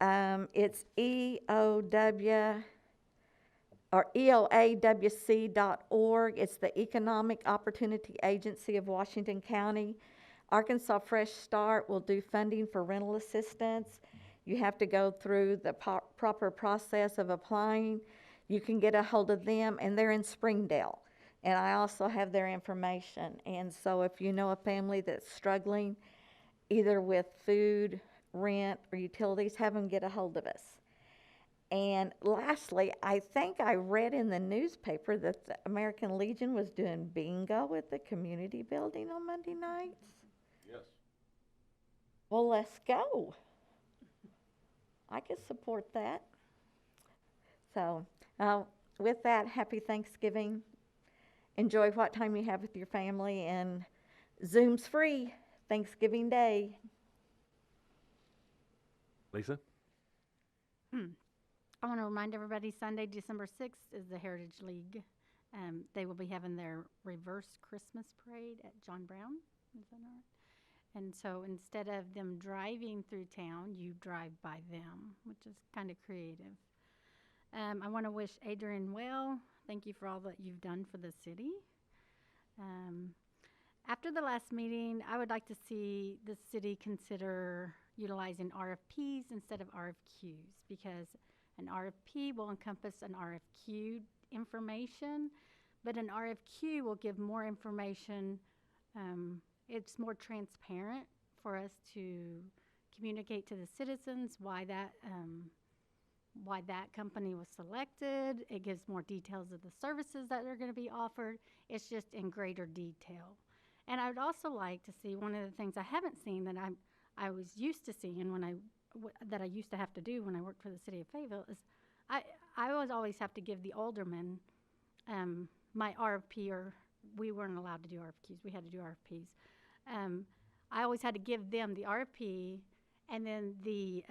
It's EOAWC.org. It's the Economic Opportunity Agency of Washington County. Arkansas Fresh Start will do funding for rental assistance. You have to go through the proper process of applying. You can get a hold of them, and they're in Springdale. And I also have their information. And so if you know a family that's struggling, either with food, rent, or utilities, have them get a hold of us. And lastly, I think I read in the newspaper that the American Legion was doing bingo at the community building on Monday nights. Yes. Well, let's go. I could support that. So, with that, happy Thanksgiving. Enjoy what time you have with your family, and Zoom's free Thanksgiving Day. Lisa? I want to remind everybody, Sunday, December 6th is the Heritage League. They will be having their reverse Christmas parade at John Brown. Is that right? And so instead of them driving through town, you drive by them, which is kind of creative. I want to wish Adrian well. Thank you for all that you've done for the city. After the last meeting, I would like to see the city consider utilizing RFPs instead of RFQs, because an RFP will encompass an RFQ information, but an RFQ will give more information. It's more transparent for us to communicate to the citizens why that company was selected. It gives more details of the services that are going to be offered. It's just in greater detail. And I would also like to see, one of the things I haven't seen that I was used to seeing that I used to have to do when I worked for the city of Fayetteville, is I always have to give the aldermen my RFP, or we weren't allowed to do RFQs. We had to do RFPs. I always had to give them the RFP and then the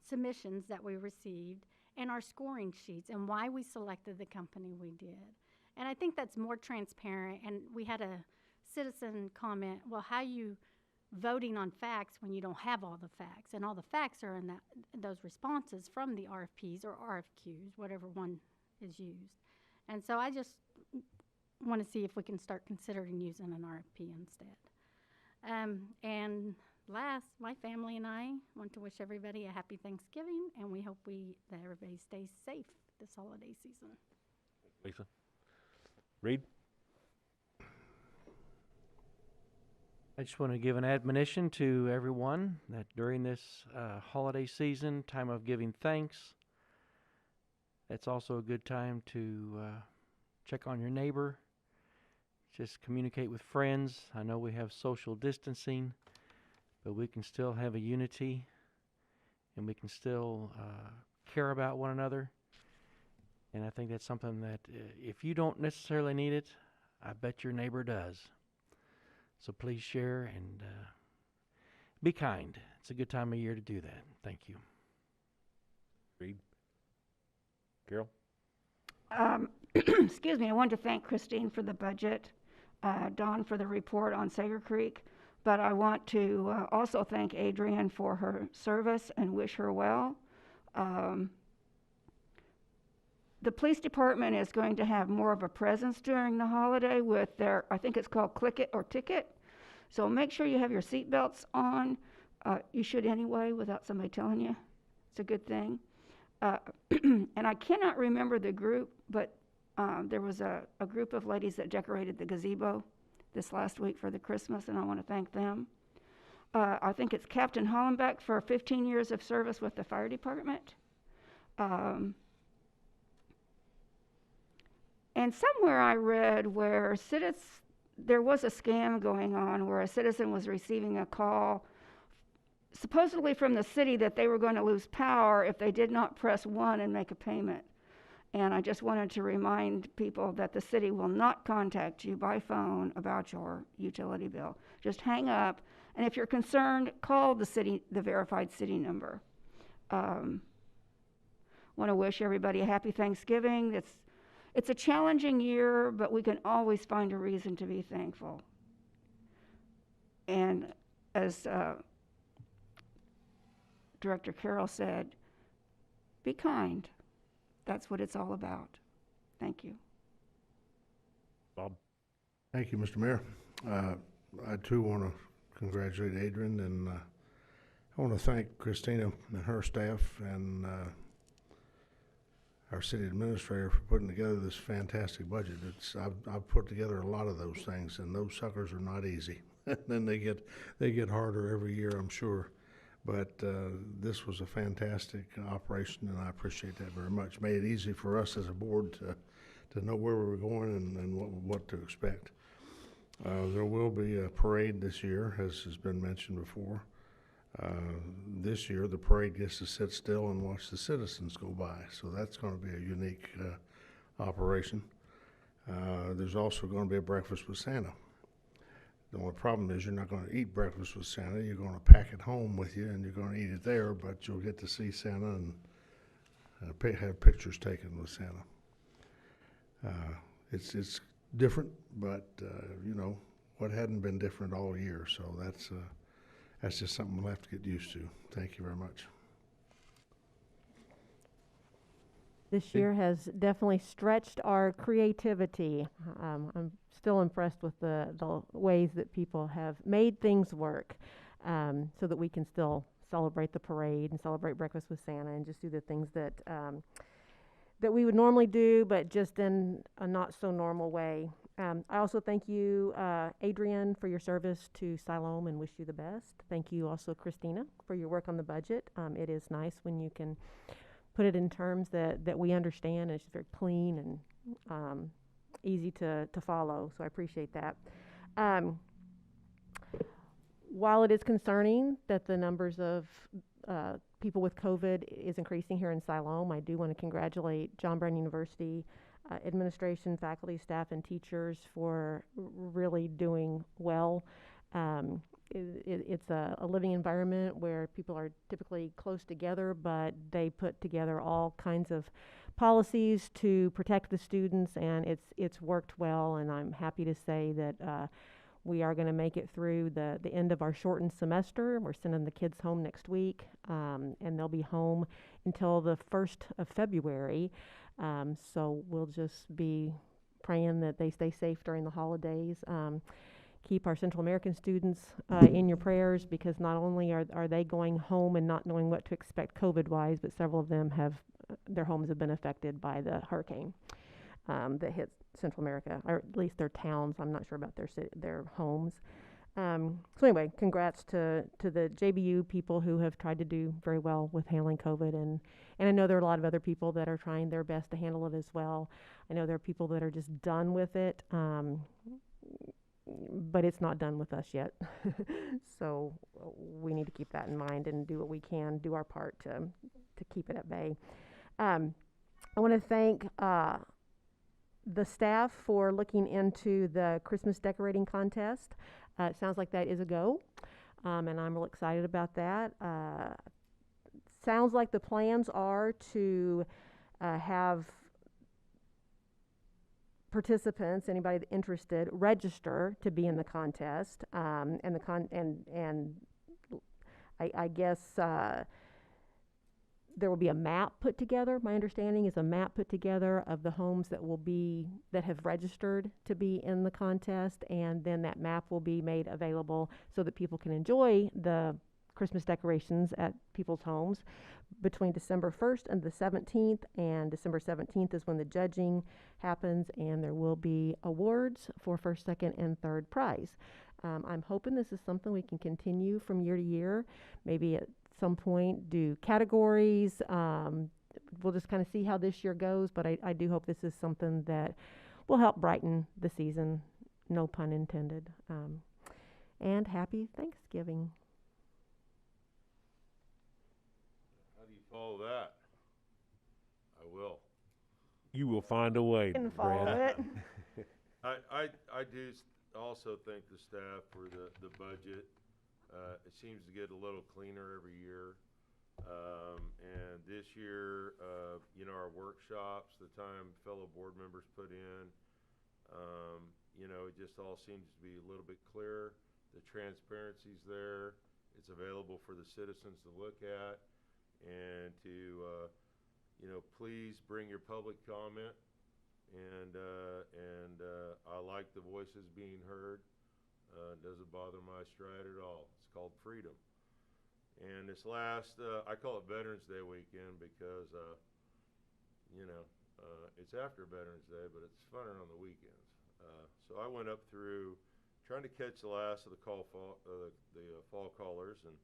submissions that we received and our scoring sheets and why we selected the company we did. And I think that's more transparent. And we had a citizen comment, well, how you voting on facts when you don't have all the facts? And all the facts are in those responses from the RFPs or RFQs, whatever one is used. And so I just want to see if we can start considering using an RFP instead. And last, my family and I want to wish everybody a happy Thanksgiving, and we hope that everybody stays safe this holiday season. Lisa? Reed? I just want to give an admonition to everyone that during this holiday season, time of giving thanks, it's also a good time to check on your neighbor, just communicate with friends. I know we have social distancing, but we can still have a unity, and we can still care about one another. And I think that's something that if you don't necessarily need it, I bet your neighbor does. So please share and be kind. It's a good time of year to do that. Thank you. Reed? Carol? Excuse me, I wanted to thank Christine for the budget, Dawn for the report on Sager Creek, but I want to also thank Adrienne for her service and wish her well. The police department is going to have more of a presence during the holiday with their, I think it's called Click It or Ticket. So make sure you have your seatbelts on. You should anyway, without somebody telling you. It's a good thing. And I cannot remember the group, but there was a group of ladies that decorated the gazebo this last week for the Christmas, and I want to thank them. I think it's Captain Hollenbeck for 15 years of service with the fire department. And somewhere I read where there was a scam going on where a citizen was receiving a call supposedly from the city that they were going to lose power if they did not press 1 and make a payment. And I just wanted to remind people that the city will not contact you by phone about your utility bill. Just hang up, and if you're concerned, call the verified city number. Want to wish everybody a happy Thanksgiving. It's a challenging year, but we can always find a reason to be thankful. And as Director Carroll said, be kind. That's what it's all about. Thank you. Bob? Thank you, Mr. Mayor. I too want to congratulate Adrian, and I want to thank Christina and her staff and our city administrator for putting together this fantastic budget. I've put together a lot of those things, and those suckers are not easy. And then they get harder every year, I'm sure. But this was a fantastic operation, and I appreciate that very much. Made it easy for us as a board to know where we were going and what to expect. There will be a parade this year, as has been mentioned before. This year, the parade gets to sit still and watch the citizens go by, so that's going to be a unique operation. There's also going to be a breakfast with Santa. The only problem is you're not going to eat breakfast with Santa. You're going to pack it home with you, and you're going to eat it there, but you'll get to see Santa and have pictures taken with Santa. It's different, but you know, what hadn't been different all year, so that's just something we'll have to get used to. Thank you very much. This year has definitely stretched our creativity. I'm still impressed with the ways that people have made things work, so that we can still celebrate the parade and celebrate breakfast with Santa and just do the things that that we would normally do, but just in a not so normal way. I also thank you, Adrian, for your service to Siloam and wish you the best. Thank you also, Christina, for your work on the budget. It is nice when you can put it in terms that we understand, and it's just very clean and easy to follow, so I appreciate that. While it is concerning that the numbers of people with COVID is increasing here in Siloam, I do want to congratulate John Brown University administration, faculty, staff, and teachers for really doing well. It's a living environment where people are typically close together, but they put together all kinds of policies to protect the students, and it's worked well, and I'm happy to say that we are going to make it through the end of our shortened semester. We're sending the kids home next week, and they'll be home until the 1st of February. So we'll just be praying that they stay safe during the holidays. Keep our Central American students in your prayers, because not only are they going home and not knowing what to expect COVID-wise, but several of them their homes have been affected by the hurricane that hit Central America, or at least their towns. I'm not sure about their homes. So anyway, congrats to the JBU people who have tried to do very well with handling COVID, and I know there are a lot of other people that are trying their best to handle it as well. I know there are people that are just done with it, but it's not done with us yet. So we need to keep that in mind and do what we can, do our part to keep it at bay. I want to thank the staff for looking into the Christmas decorating contest. It sounds like that is a go, and I'm real excited about that. Sounds like the plans are to have participants, anybody interested, register to be in the contest, and I guess there will be a map put together. My understanding is a map put together of the homes that have registered to be in the contest, and then that map will be made available so that people can enjoy the Christmas decorations at people's homes between December 1st and the 17th, and December 17th is when the judging happens, and there will be awards for first, second, and third prize. I'm hoping this is something we can continue from year to year, maybe at some point do categories. We'll just kind of see how this year goes, but I do hope this is something that will help brighten the season, no pun intended. And happy Thanksgiving. How do you follow that? I will. You will find a way, Can follow Brad. it. I do also thank the staff for the budget. It seems to get a little cleaner every year. And this year, our workshops, the time fellow board members put in, it just all seems to be a little bit clearer. The transparency's there. It's available for the citizens to look at, and to, please bring your public comment. And I like the voices being heard. It doesn't bother my stride at all. It's called freedom. And this last, I call it Veterans Day weekend because, it's after Veterans Day, but it's funner on the weekends. So I went up through trying to catch the last of the fall callers, and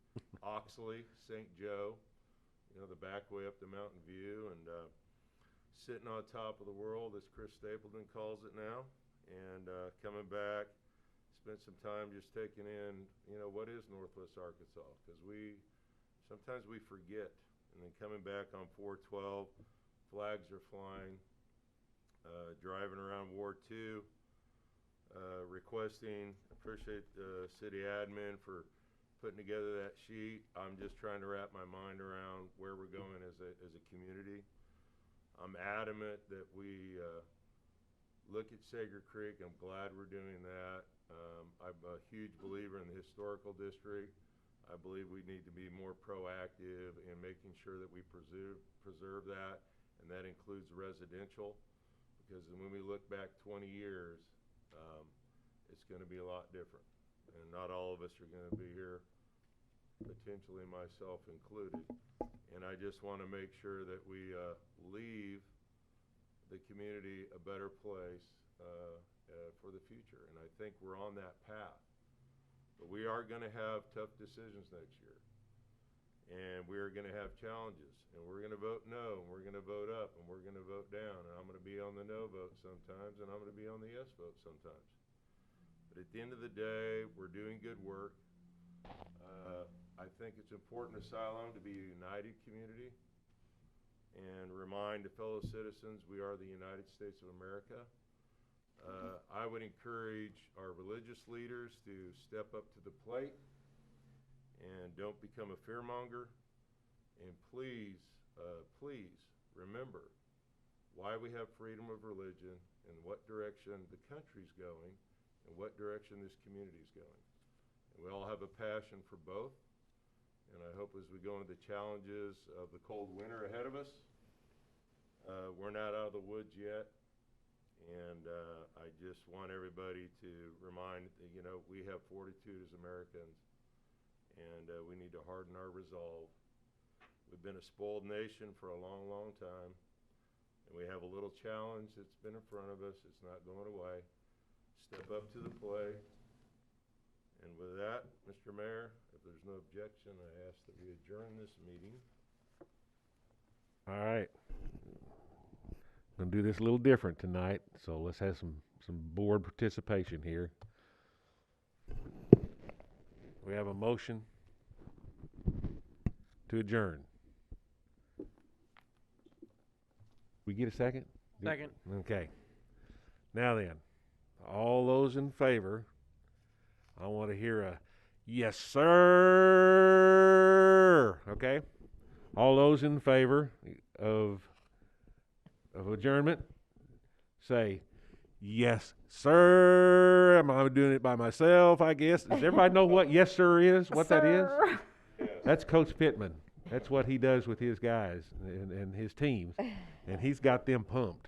Oxley, St. Joe, you know, the back way up the Mountain View, and sitting on top of the world, as Chris Stapleton calls it now, and coming back, spent some time just taking in, you know, what is Northwest Arkansas, because sometimes we forget, and then coming back on 412, flags are flying, driving around Ward 2, appreciate the city admin for putting together that sheet. I'm just trying to wrap my mind around where we're going as a community. I'm adamant that we look at Sager Creek. I'm glad we're doing that. I'm a huge believer in the historical district. I believe we need to be more proactive in making sure that we preserve that, and that includes residential, because when we look back 20 years, it's going to be a lot different, and not all of us are going to be here, potentially myself included. And I just want to make sure that we leave the community a better place for the future, and I think we're on that path. But we are going to have tough decisions next year, and we're going to have challenges, and we're going to vote no, and we're going to vote up, and we're going to vote down, and I'm going to be on the no vote sometimes, and I'm going to be on the yes vote sometimes. But at the end of the day, we're doing good work. I think it's important to Siloam to be a united community and remind the fellow citizens we are the United States of America. I would encourage our religious leaders to step up to the plate and don't become a fearmonger. And please, please remember why we have freedom of religion and what direction the country's going and what direction this community's going. And we all have a passion for both. And I hope as we go into the challenges of the cold winter ahead of us, we're not out of the woods yet. And I just want everybody to remind that, you know, we have fortitude as Americans, and we need to harden our resolve. We've been a spoiled nation for a long, long time, and we have a little challenge that's been in front of us. It's not going away. Step up to the plate. And with that, Mr. Mayor, if there's no objection, I ask that we adjourn this meeting. All right. Gonna do this a little different tonight, so let's have some board participation here. We have a motion to adjourn. We get a second? Second. Okay. Now then, all those in favor, I want to hear a yes, sir. Okay? All those in favor of adjournment, say yes, sir. Am I doing it by myself, I guess? Does everybody know what yes, sir is? What that is? That's Coach Pittman. That's what he does with his guys and his teams. And he's got them pumped.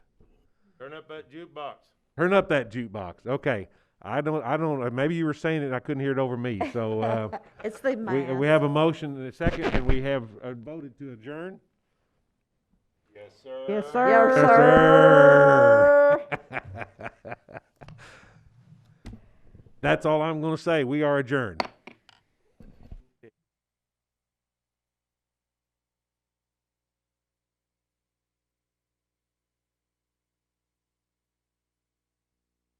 Turn up that jukebox. Turn up that jukebox. Okay. I don't, maybe you were saying it and I couldn't hear it over me. So It's the math. we have a motion and a second, and we have voted to adjourn. Yes, sir. Yes, sir. Yes, sir. That's all I'm going to say. We are adjourned.